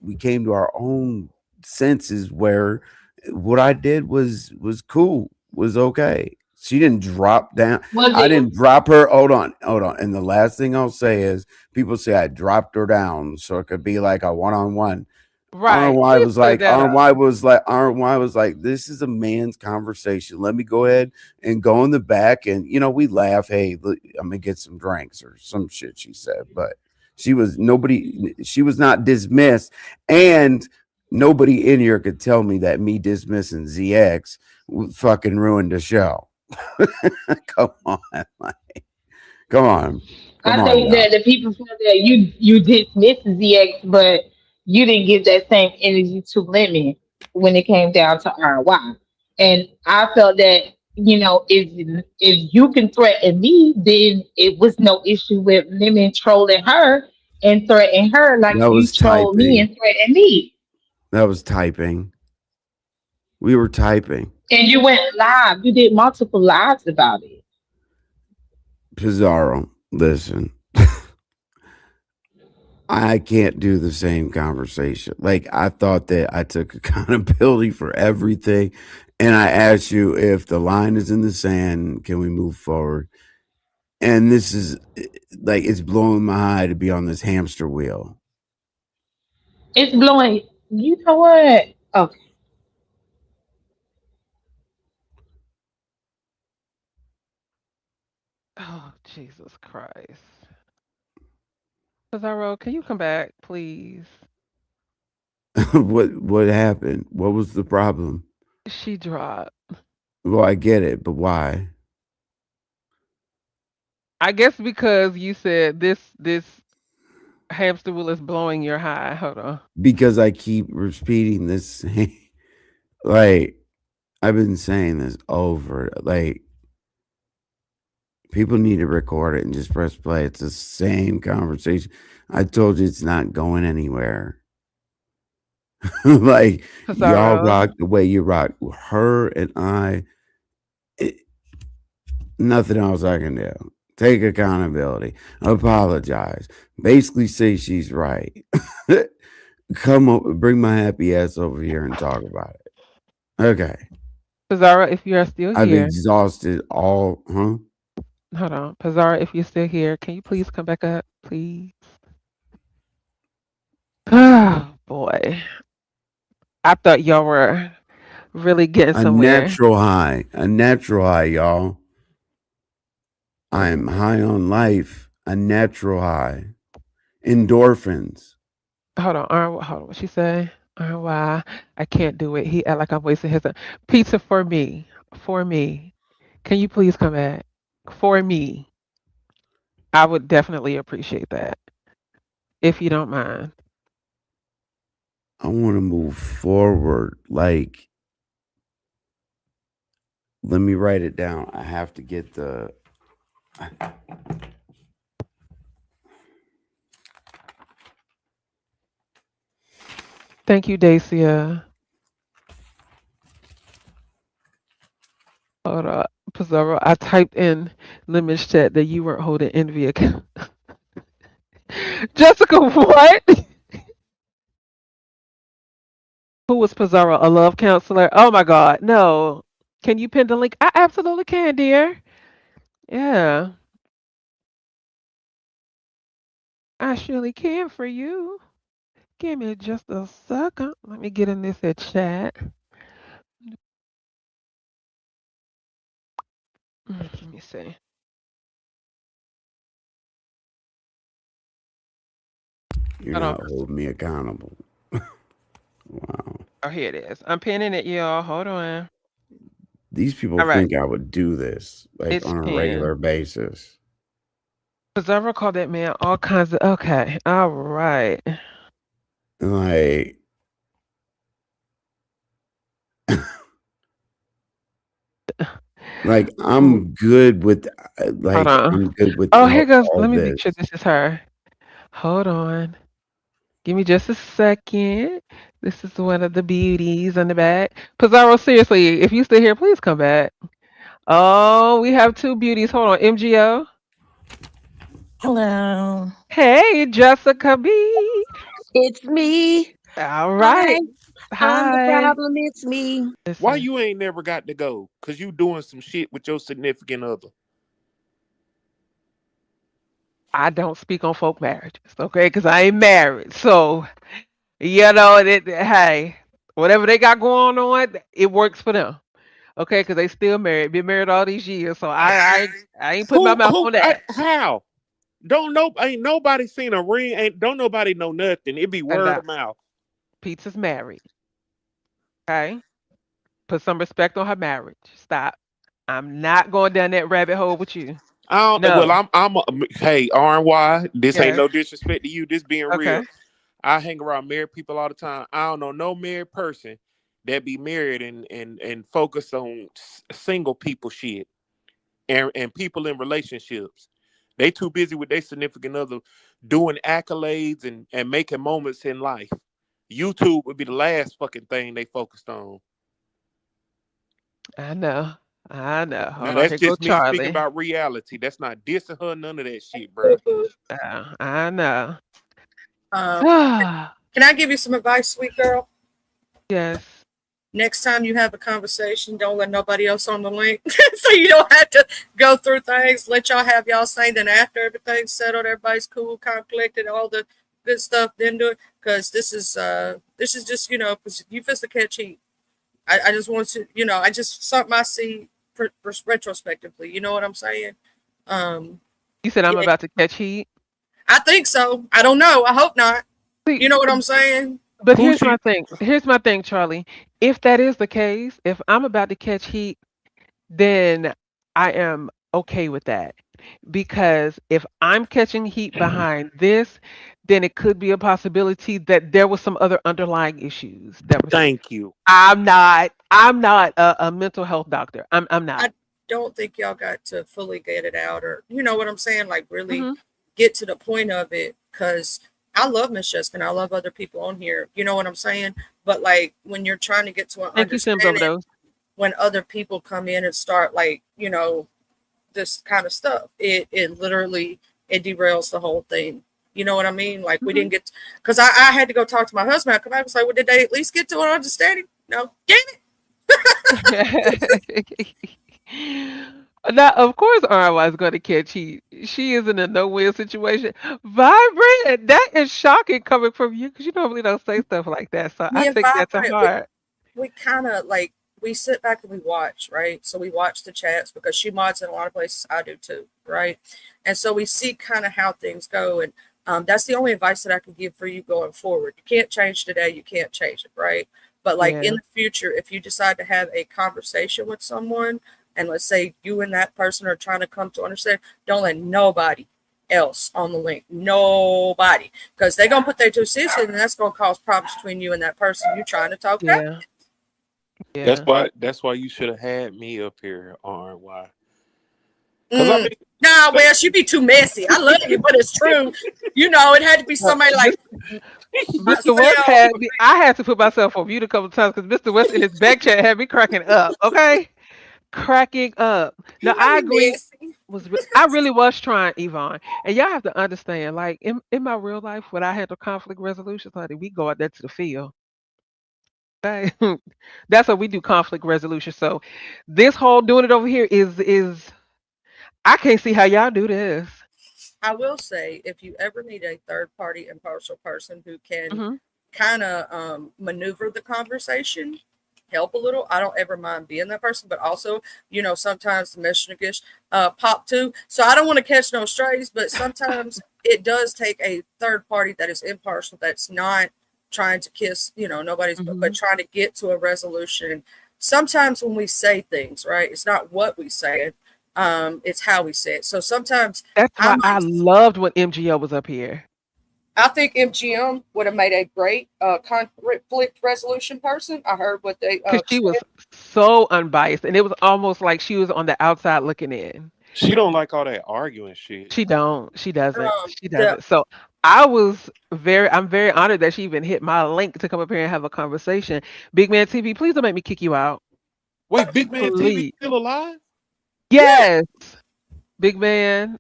We came to our own senses where what I did was cool, was okay. She didn't drop down.
Was
I
it?
didn't drop her. Hold on. And the last thing I'll say is people say I dropped her down so it could be like a one on one.
Right. Please clear that up.
RY was like, this is a man's conversation. Let me go ahead and go in the back and we laugh. Hey, look, I'm gonna get some drinks or some shit. She said, but she was nobody. She was not dismissed, and nobody in here could tell me that me dismissing ZX fucking ruined the show. Come on, come on, come
I
on
think
now.
that the people feel that you dismissed ZX, but you didn't give that same energy to Lemon when it came down to RY. And I felt that if you can threaten me, then it was no issue with Lemon trolling her and threatening her like
That
you
was
trolled me
typing.
and threatened me.
That was typing. We were typing.
And you went live. You did multiple lives about it.
Pizarro, listen, I can't do the same conversation. Like, I thought that I took accountability for everything. And I asked you if the line is in the sand, can we move forward? And this is like, it's blowing my high to be on this hamster wheel.
It's blowing. You know what? Okay.
Oh, Jesus Christ. Cesaro, can you come back, please?
What happened? What was the problem?
She dropped.
Well, I get it, but why?
I guess because you said this hamster wheel is blowing your high. Hold on.
Because I keep repeating this. Like, I've been saying this over. Like, people need to record it and just press play. It's the same conversation. I told you it's not going anywhere. Like, y'all
Cesaro.
rock the way you rock. Her and I, it, nothing else I can do. Take accountability. Apologize. Basically say she's right. Come over, bring my happy ass over here and talk about it. Okay.
Pizarro, if you are still
I've
here,
exhausted all, huh?
hold on. Pizarro, if you're still here, can you please come back up, please? Oh boy. I thought y'all were really getting somewhere.
A natural high, y'all. I am high on life, a natural high. Endorphins.
Hold on, what she say? Why I can't do it. He act like I'm wasting his time. Pizza for me. For me. Can you please come back? For me. I would definitely appreciate that. If you don't mind.
I want to move forward. Like, let me write it down. I have to get the.
Thank you, Dacia. Hold up. Pizarro, I typed in Lemon's chat that you weren't holding envy account. Jessica, what? Who was Pizarro? A love counselor? Oh my God, no. Can you pin the link? I absolutely can, dear. Yeah, I surely can for you. Give me just a second. Let me get in this here chat. Let me see.
You're
Hold on.
not holding me accountable. Wow.
Oh, here it is. I'm pinning it, y'all. Hold on.
These people
All right.
think I would do this like
It's
on a
pinned.
regular basis.
Pizarro called that man all kinds of. Okay. All right.
Like, like
Ooh,
I'm good with,
hold on.
I'm good
Oh, here
without
goes.
all
Let me make
this.
sure this is her. Hold on. Give me just a second. This is one of the beauties on the back. Pizarro, seriously, if you still here, please come back. Oh, we have two beauties. Hold on. MGO.
Hello.
Hey, Jessica B.
It's me.
All
Hi.
right.
I'm the
Hi.
problem. It's me.
Why
Listen,
you ain't never got to go? Cause you doing some shit with your significant other.
I don't speak on folk marriages, okay? Because I ain't married. So, hey, whatever they got going on, it works for them, okay? Because they still married, been married all these years. So I ain't putting my mouth on that.
How? Don't know. Ain't nobody seen a ring. Ain't don't nobody know nothing. It be
And
word of mouth.
Pizza's married, okay? Put some respect on her marriage. Stop. I'm not going down that rabbit hole with you.
I don't. Well,
No.
Hey, RNY. This ain't
Yes.
no disrespect to you. This being
Okay.
real. I hang around married people all the time. I don't know no married person that be married and focus on single people shit and people in relationships. They too busy with their significant other doing accolades and making moments in life. YouTube would be the last fucking thing they focused on.
I know. I know.
Now
Hold on.
that's
Here go
just me speaking
Charlie.
about reality. That's not dissing her, none of that shit, bro.
I know.
Um, can I give you some advice, sweet girl?
Yes.
Next time you have a conversation, don't let nobody else on the link, so you don't have to go through things. Let y'all have y'all say. Then after everything's settled, everybody's cool, calm, collected, all the good stuff. Then do it because this is just because you fist to catch heat. I just want to I just something I see retrospectively. You know what I'm saying? Um,
You said I'm
yeah,
about to catch heat.
I think so. I don't know. I hope not. You
See,
know what I'm saying?
but
Who
here's my
she
thing. Here's my thing, Charlie. If that is the case, if I'm about to catch heat, then I am okay with that. Because if I'm catching heat behind this, then it could be a possibility that there was some other underlying issues that was.
thank you.
I'm not a mental health doctor. I'm not.
I don't think y'all got to fully get it out, or you know what I'm saying, like really
Hmm.
get to the point of it. Because I love Miss Jessica, and I love other people on here. You know what I'm saying? But like when you're trying to get to an
Thank you, Sims
understanding,
Overdose.
when other people come in and start like this kind of stuff, it literally it derails the whole thing. You know what I mean? Like we
Mhm.
didn't get because I had to go talk to my husband. I come back and say, well, did they at least get to an understanding? No, damn it.
Now, of course, RY is going to catch heat. She is in a no-win situation. Vibrant, that is shocking coming from you because you normally don't say stuff like that. So I
Me and
take that to
Vibrant,
heart.
we kind of like we sit back and we watch, right? So we watch the chats because she mods in a lot of places. I do too, right? And so we see kind of how things go, and that's the only advice that I can give for you going forward. You can't change today, you can't change it, right? But like in
Yeah,
the future, if you decide to have a conversation with someone, and let's say you and that person are trying to come to understand, don't let nobody else on the link, nobody, because they're gonna put their 2 cents in, and that's gonna cause problems between you and that person you're trying to talk down.
yeah, yeah,
That's why you should have had me up here, RY. Cause I
Mm.
mean,
Nah,
but
Wes, you be too messy. I love you, but it's true. You know, it had to be
Uh,
somebody like
Mr. West
myself.
had me. I had to put myself on mute a couple times because Mr. West in his back chat had me cracking up. Okay, cracking up. Now
You know
I
you
agree.
messy.
I really was trying, Yvonne, and y'all have to understand. Like in my real life, when I handle conflict resolution, honey, we go out there to the field. Okay? That's what we do, conflict resolution. So this whole doing it over here is I can't see how y'all do this.
I will say, if you ever need a third party impartial person who can
Hmm.
kind of maneuver the conversation, help a little, I don't ever mind being that person. But also, sometimes the messenger gets pop too. So I don't want to catch no strays, but sometimes it does take a third party that is impartial, that's not trying to kiss, nobody's, but
Hmm.
trying to get to a resolution. Sometimes when we say things, right, it's not what we say, it's how we say it. So sometimes
That's
I
why I
might
loved when MGO was up here
I think MGM would have made a great conflict resolution person. I heard what they
because she was
said.
so unbiased, and it was almost like she was on the outside looking in.
she don't like all that arguing shit.
She don't. She doesn't. She
The
doesn't. So I'm very honored that she even hit my link to come up here and have a conversation. Big Man TV, please don't make me kick you out.
Wait, Big Man TV
Please.
still alive?
Yeah,
Yes, Big Man.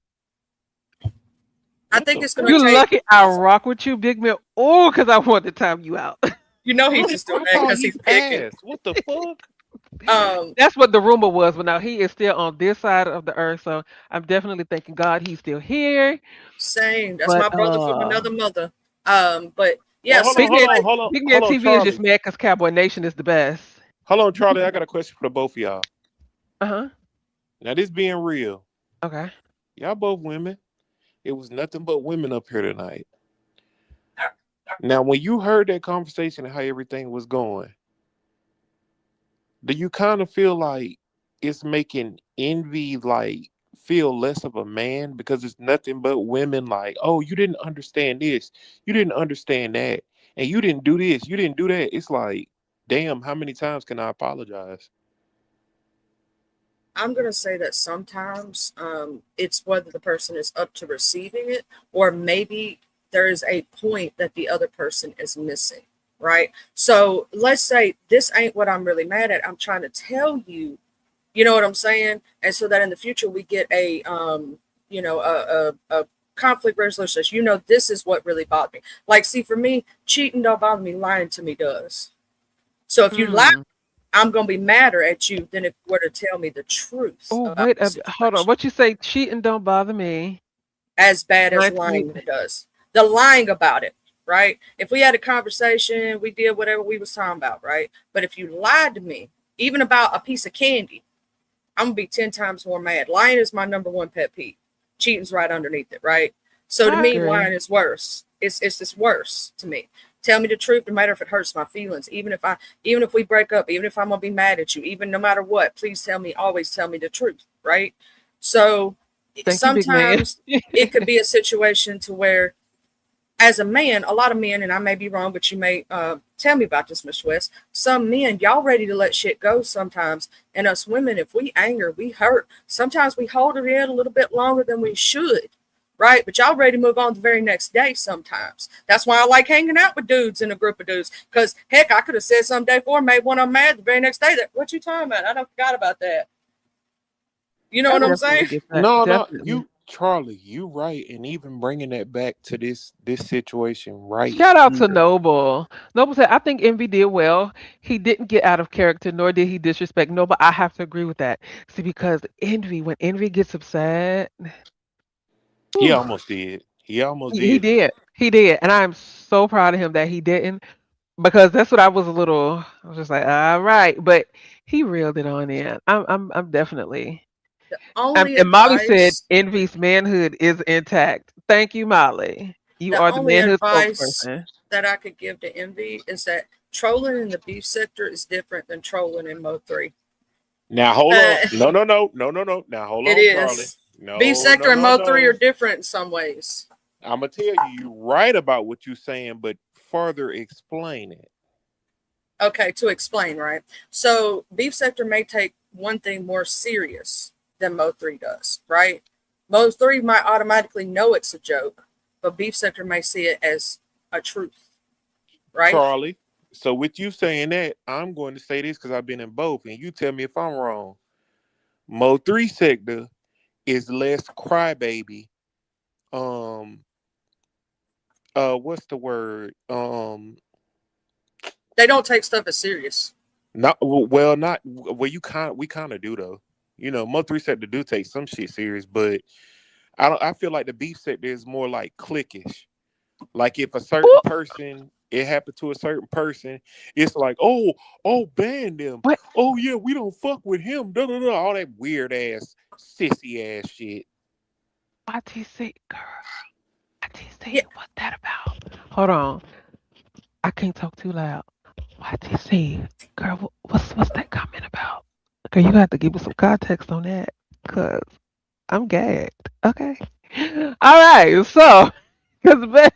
I
What
think
the
it's going
fuck?
to
You
take.
lucky I rock with you, Big Man. Oh, because I want to time you out.
He's just doing
I
that
thought
because
he
he's picking.
passed. What the fuck?
Um,
That's what the rumor was, but now he is still on this side of the earth. So I'm definitely thanking God he's still here.
Same. That's
But
my brother from another mother. But yeah,
Well,
so
Big Man,
like
Big Man
hold on,
TV is just
Charlie.
mad because Cowboy Nation is the best.
Hold on, Charlie. I got a question for the both of y'all.
Uh huh.
Now, this being real,
Okay.
y'all both women. It was nothing but women up here tonight. Now, when you heard that conversation and how everything was going, do you kind of feel like it's making envy like feel less of a man because it's nothing but women like, oh, you didn't understand this, you didn't understand that, and you didn't do this, you didn't do that. It's like, damn, how many times can I apologize?
I'm gonna say that sometimes it's whether the person is up to receiving it, or maybe there is a point that the other person is missing, right? So let's say this ain't what I'm really mad at. I'm trying to tell you, you know what I'm saying, and so that in the future we get a a conflict resolution. This is what really bothered me. Like, see, for me, cheating don't bother me. Lying to me does. So if you lie,
Mm.
I'm gonna be madder at you than if you were to tell me the truth
Oh,
about
wait
the
hold on.
situation.
What you say? Cheating don't bother me.
As bad as
Lying to me.
lying does. The lying about it, right? If we had a conversation, we did whatever we was talking about, right? But if you lied to me, even about a piece of candy, I'm gonna be 10 times more mad. Lying is my number one pet peeve. Cheating's right underneath it, right? So to
I
me,
agree.
lying is worse. It's just worse to me. Tell me the truth, no matter if it hurts my feelings. Even if we break up, even if I'm gonna be mad at you, even no matter what, please tell me. Always tell me the truth, right? So
Thank you, big man.
sometimes it could be a situation to where, as a man, a lot of men, and I may be wrong, but you may tell me about this, Miss West. Some men, y'all ready to let shit go sometimes, and us women, if we anger, we hurt. Sometimes we hold it in a little bit longer than we should, right? But y'all ready to move on the very next day. Sometimes that's why I like hanging out with dudes in a group of dudes. Because heck, I could have said some day before, made one of them mad the very next day. That what you talking about? I don't forgot about that. You know
I
what I'm
definitely
saying?
get that.
No, no,
Definitely.
Charlie, you right, and even bringing that back to this situation right
Shout out to
here.
Noble. Noble said, I think Envy did well. He didn't get out of character, nor did he disrespect Noble. I have to agree with that. See, because Envy, when Envy gets upset,
He
whew,
almost did. He almost
he
did.
did. He did. And I'm so proud of him that he didn't, because that's what I was a little, I was just like, all right. But he reeled it on in. I'm definitely.
The only
And Molly said,
advice,
Envy's manhood is intact. Thank you, Molly. You
the
are the
only
manhood
advice
spokesperson.
that I could give to Envy is that trolling in the beef sector is different than trolling in Mo 3.
Now hold on.
Uh,
No, no, no, no, no, no. Now hold
it
on, Charlie.
is. Beef
No,
sector
no,
and
no,
Mo 3 are
no.
different in some ways.
I'm gonna tell you, you right about what you're saying, but further explain it.
Okay, to explain, right? So beef sector may take one thing more serious than Mo 3 does, right? Mo 3 might automatically know it's a joke, but beef sector may see it as a truth, right?
Charlie. So with you saying that, I'm going to say this because I've been in both, and you tell me if I'm wrong. Mo 3 sector is less crybaby. Um, what's the word?
They don't take stuff as serious.
Not well, not well. We kind of do though. You know, Mo 3 sector do take some shit serious, but I don't. I feel like the beef sector is more like cliquish. Like if a certain
Ooh,
person, it happened to a certain person, it's like, oh, ban them.
what?
Oh yeah, we don't fuck with him. Da da da. All that weird ass, sissy ass shit.
YTC, girl. YTC,
Yeah,
what's that about? Hold on. I can't talk too loud. YTC, girl, what's that comment about? Girl, you have to give me some context on that, cause I'm gagged. Okay. All right. So, because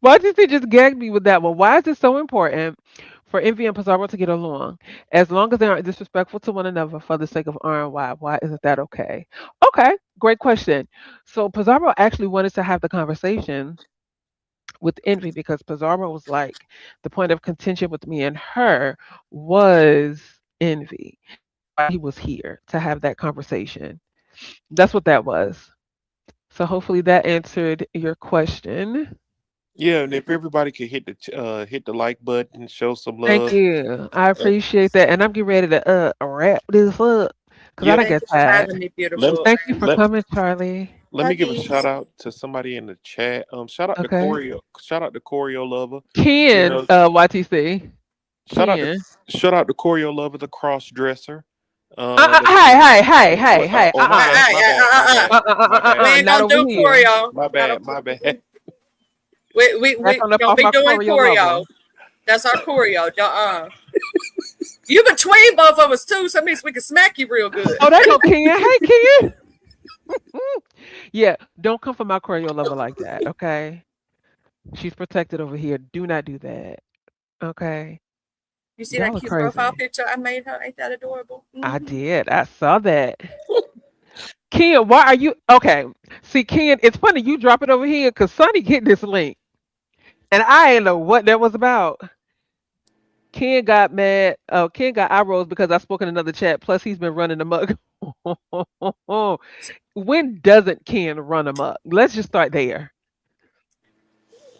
YTC just gagged me with that one. Why is it so important for Envy and Pizarro to get along? As long as they aren't disrespectful to one another for the sake of RNY, why isn't that okay? Okay, great question. So Pizarro actually wanted to have the conversation with Envy, because Pizarro was like, the point of contention with me and her was Envy. Why he was here to have that conversation. That's what that was. So hopefully that answered your question.
Yeah, and if everybody could hit the like button, show some
Thank
love.
you. I
Uh,
appreciate that. And I'm getting ready to wrap this up because I
yeah,
don't
thank
get
you for
tired.
having me,
let
beautiful.
Thank you for
let
coming, Charlie.
let me give a shout
Huggies.
out to somebody in the chat. Shout out to
Okay.
Choreo. Shout out to Choreo Lover. You
Ken,
know,
YTC.
shout out to
Ken.
shout out to Choreo Lover, the cross dresser. That's
Hey,
been
hey, hey,
oh,
hey, hey.
oh my bad, my bad, my bad, my
We
bad,
ain't
Not
gonna
over
do
here.
choreo.
my bad, my bad.
Back
We
on up
don't
off
be
my
doing
choreo lover.
choreo. That's our choreo. You between both of us too, so that means we can smack you real good.
Oh, there go Ken. Hey, Ken. Yeah, don't come for my choreo lover like that, okay? She's protected over here. Do not do that, okay?
You see that
Y'all are
cute profile
crazy.
picture I made her? Ain't that adorable?
I did. I saw that. Ken, why are you okay? See, Ken, it's funny you drop it over here because Sonny hit this link, and I didn't know what that was about. Ken got mad. Ken got eye rolls because I spoke in another chat. Plus, he's been running amok. When doesn't Ken run amok? Let's just start there.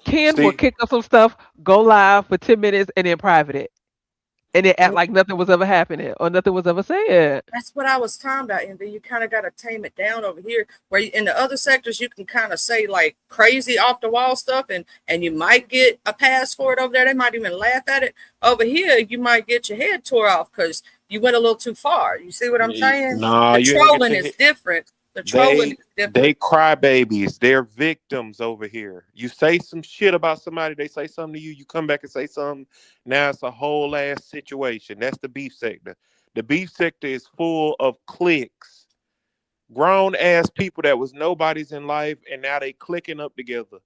Ken will
See,
kick up some stuff, go live for 10 minutes, and then private it, and then act
And
like nothing was ever happening or nothing was ever said.
that's what I was talking about, Envy. You kind of got to tame it down over here. Where in the other sectors, you can kind of say like crazy off the wall stuff, and you might get a pass for it over there. They might even laugh at it. Over here, you might get your head tore off because you went a little too far. You see what I'm saying?
nah,
The
you ain't gonna get
trolling
your
is
hit.
different. The trolling
They
is different.
they cry babies. They're victims over here. You say some shit about somebody, they say something to you. You come back and say something. Now it's a whole ass situation. That's the beef sector. The beef sector is full of cliques, grown ass people that was nobodies in life, and now they clicking up together.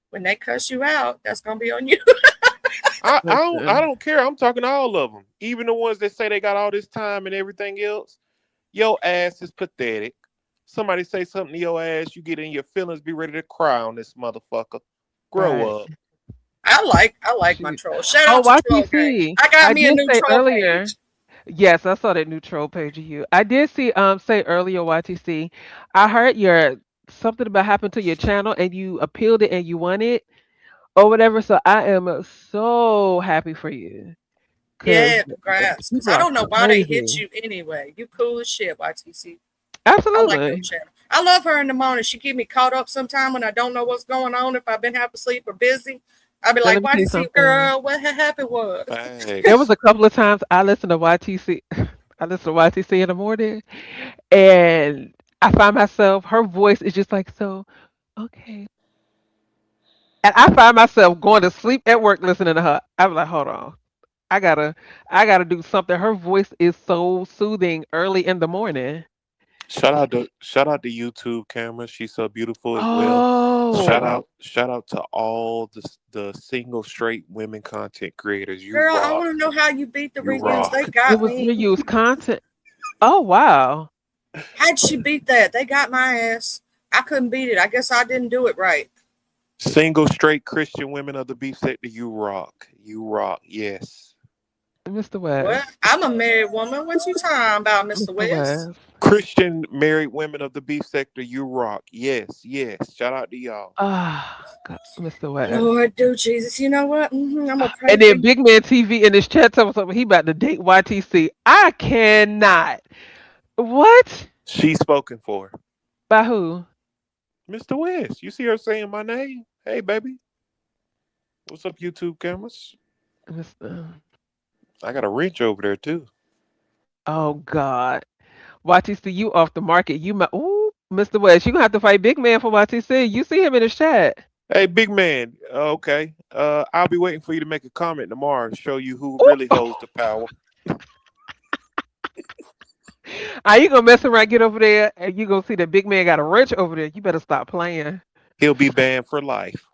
When they cuss you out, that's gonna be on you.
I
Listen,
don't care. I'm talking to all of them, even the ones that say they got all this time and everything else. Your ass is pathetic. Somebody say something to your ass, you get in your feelings, be ready to cry on this motherfucker. Grow
right?
up.
I like my
Shoot.
troll. Shout
Oh,
out to Troll Gang.
YTC.
I got
I
me a
did
new
say
troll
earlier.
page.
Yes, I saw that new troll page of you. I did see say earlier, YTC. I heard your something about happened to your channel and you appealed it and you won it or whatever. So I am so happy for you because
Yeah, congrats. Cause
people
I
are
don't know why they hit
crazy.
you anyway. You cool as shit, YTC. I like your
Absolutely.
channel. I love her in the morning. She keep me caught up sometime when I don't know what's going on. If I've been half asleep or busy, I'll be
Now
like,
let me tell you
YTC
something.
girl, what had happened was.
There was
Facts.
a couple of times I listened to YTC. I listened to YTC in the morning, and I find myself her voice is just like so. Okay, and I find myself going to sleep at work listening to her. I'm like, hold on, I gotta, I gotta do something. Her voice is so soothing early in the morning.
Shout out to YouTube camera. She's so beautiful as well.
Oh,
Shout out to all the single straight women content creators. You
Girl, I
rock.
want to know how you beat the
You
reviews. They
rock.
it
got
was
me.
reused content. Oh wow,
How'd she beat that? They got my ass. I couldn't beat it. I guess I didn't do it right.
Single straight Christian women of the beef sector. You rock. You rock. Yes.
Mr.
What?
West,
I'm a married woman. What you talking about, Mr.
Mr.
West?
West.
Christian married women of the beef sector. You rock. Yes. Yes. Shout out to y'all.
Ah, God, Mr. West.
Lord, do Jesus. You know what? I'm going to pray
And
for
then
you.
Big Man TV in his chat telling something he about to date YTC. I cannot. What?
She's spoken for.
By who?
Mr. West. You see her saying my name? Hey, baby. What's up, YouTube cameras?
Mr.
I got a wrench over there, too.
Oh God. YTC, you off the market. You might ooh, Mr. West, you gonna have to fight Big Man for YTC. You see him in his chat.
Hey, big man. Okay. I'll be waiting for you to make a comment tomorrow and show you who really
Ooh.
holds the power.
Are you gonna mess around, get over there, and you gonna see that Big Man got a wrench over there. You better stop playing.
He'll be banned for life.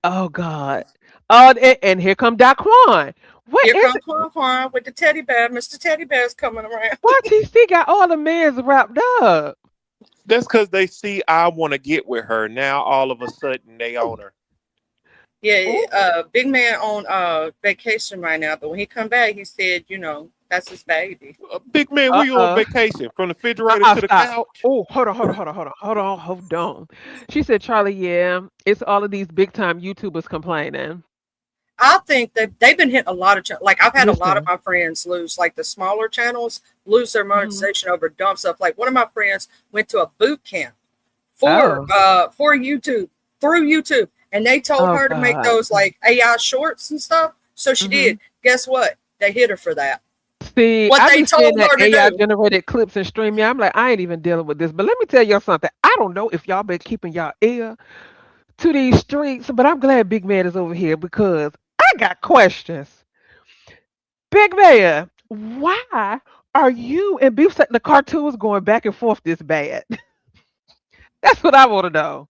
Oh God. Oh, and here come Daquan. What
Here
is
come
it?
Quan Quan with the teddy bear. Mr. Teddy Bear's coming around.
YTC got all the mans wrapped up.
That's because they see I want to get with her. Now all of a sudden they own her.
Yeah,
Ooh.
big man on vacation right now, but when he come back, he said, that's his baby.
Big man, where you on
Uh-uh.
vacation? From the refrigerator to the
Stop.
couch?
Oh, hold on. She said, Charlie, yeah, it's all of these big time YouTubers complaining.
I think that they've been hitting a lot of like I've had a lot of
Listen.
my friends lose like the smaller channels lose their
Hmm.
monetization over dumb stuff. Like one of my friends went to a boot camp
Oh.
for YouTube through YouTube, and they told
Oh
her to make
God.
those like AI shorts and stuff. So she
Hmm.
did. Guess what? They hit her for that.
See,
What
I
they
be seeing
told
that
her to
AI
do.
generated clips and stream. Yeah, I'm like, I ain't even dealing with this. But let me tell y'all something. I don't know if y'all been keeping y'all ear to these streets, but I'm glad Big Man is over here because I got questions. Big Man, why are you and Beef Set the cartoons going back and forth this bad? That's what I want to know.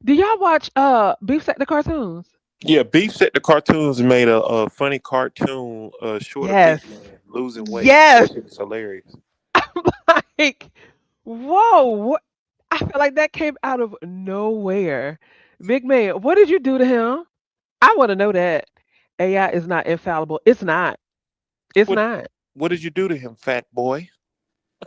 Do y'all watch Beef Set the cartoons?
Yeah, Beef Set the Cartoons made a funny cartoon short of
Yes.
Big Man losing weight.
Yes.
That shit is hilarious.
Like, whoa. I feel like that came out of nowhere. Big Man, what did you do to him? I want to know that. AI is not infallible. It's not. It's
What
not.
what did you do to him, fat boy?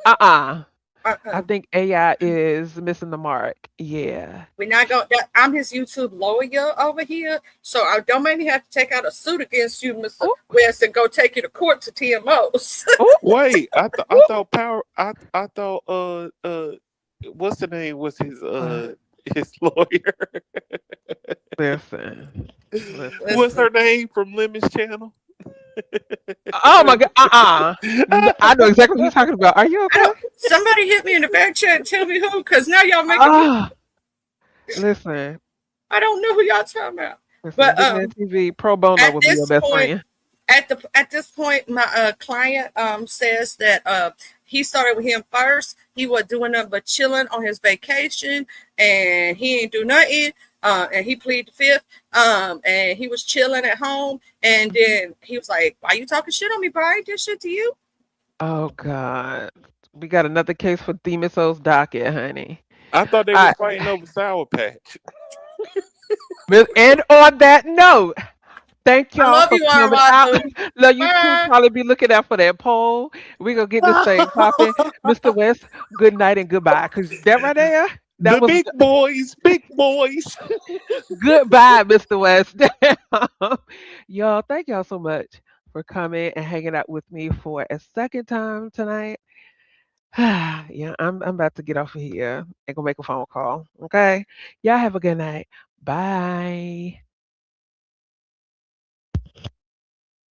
Uh-uh. I
Uh-uh.
think AI is missing the mark. Yeah.
We're not going. I'm his YouTube lawyer over here, so I don't make me have to take out a suit against you, Mister
Oh,
West, and go take you to court to TMOs.
oh,
Wait, I
oh.
thought power I thought what's the name was
Uh,
his lawyer.
listen. Listen.
What's
Listen,
her name from Lemon's channel?
Oh my God. I know exactly what you're talking about. Are you
I
okay?
don't. Somebody hit me in the back chat and tell me who, because now y'all making me.
Ah, listen.
I don't know who y'all talking about.
Listen.
But
Big Man TV Pro Bono
at
will be your
this
best
point,
friend.
at this point, my client says that he started with him first. He was doing nothing but chilling on his vacation, and he ain't do nothing. And he pleaded the fifth. And he was chilling at home, and
Mhm.
then he was like, "Why you talking shit on me, bro? I ain't did shit to you."
Oh God. We got another case for Themiso's docket, honey.
I thought they was
I
fighting over Sour Patch.
and on that note, thank
I
y'all
love
for
you,
coming
RY
out.
boo.
Love you too.
Bye.
Probably be looking out for that poll. We're gonna get this thing popping. Mr. West, good night and goodbye. Cause that right there. That
The
was
big boys, big boys.
goodbye, Mr. West. Y'all, thank y'all so much for coming and hanging out with me for a second time tonight. Yeah, I'm about to get off of here and go make a phone call. Okay. Y'all have a good night. Bye.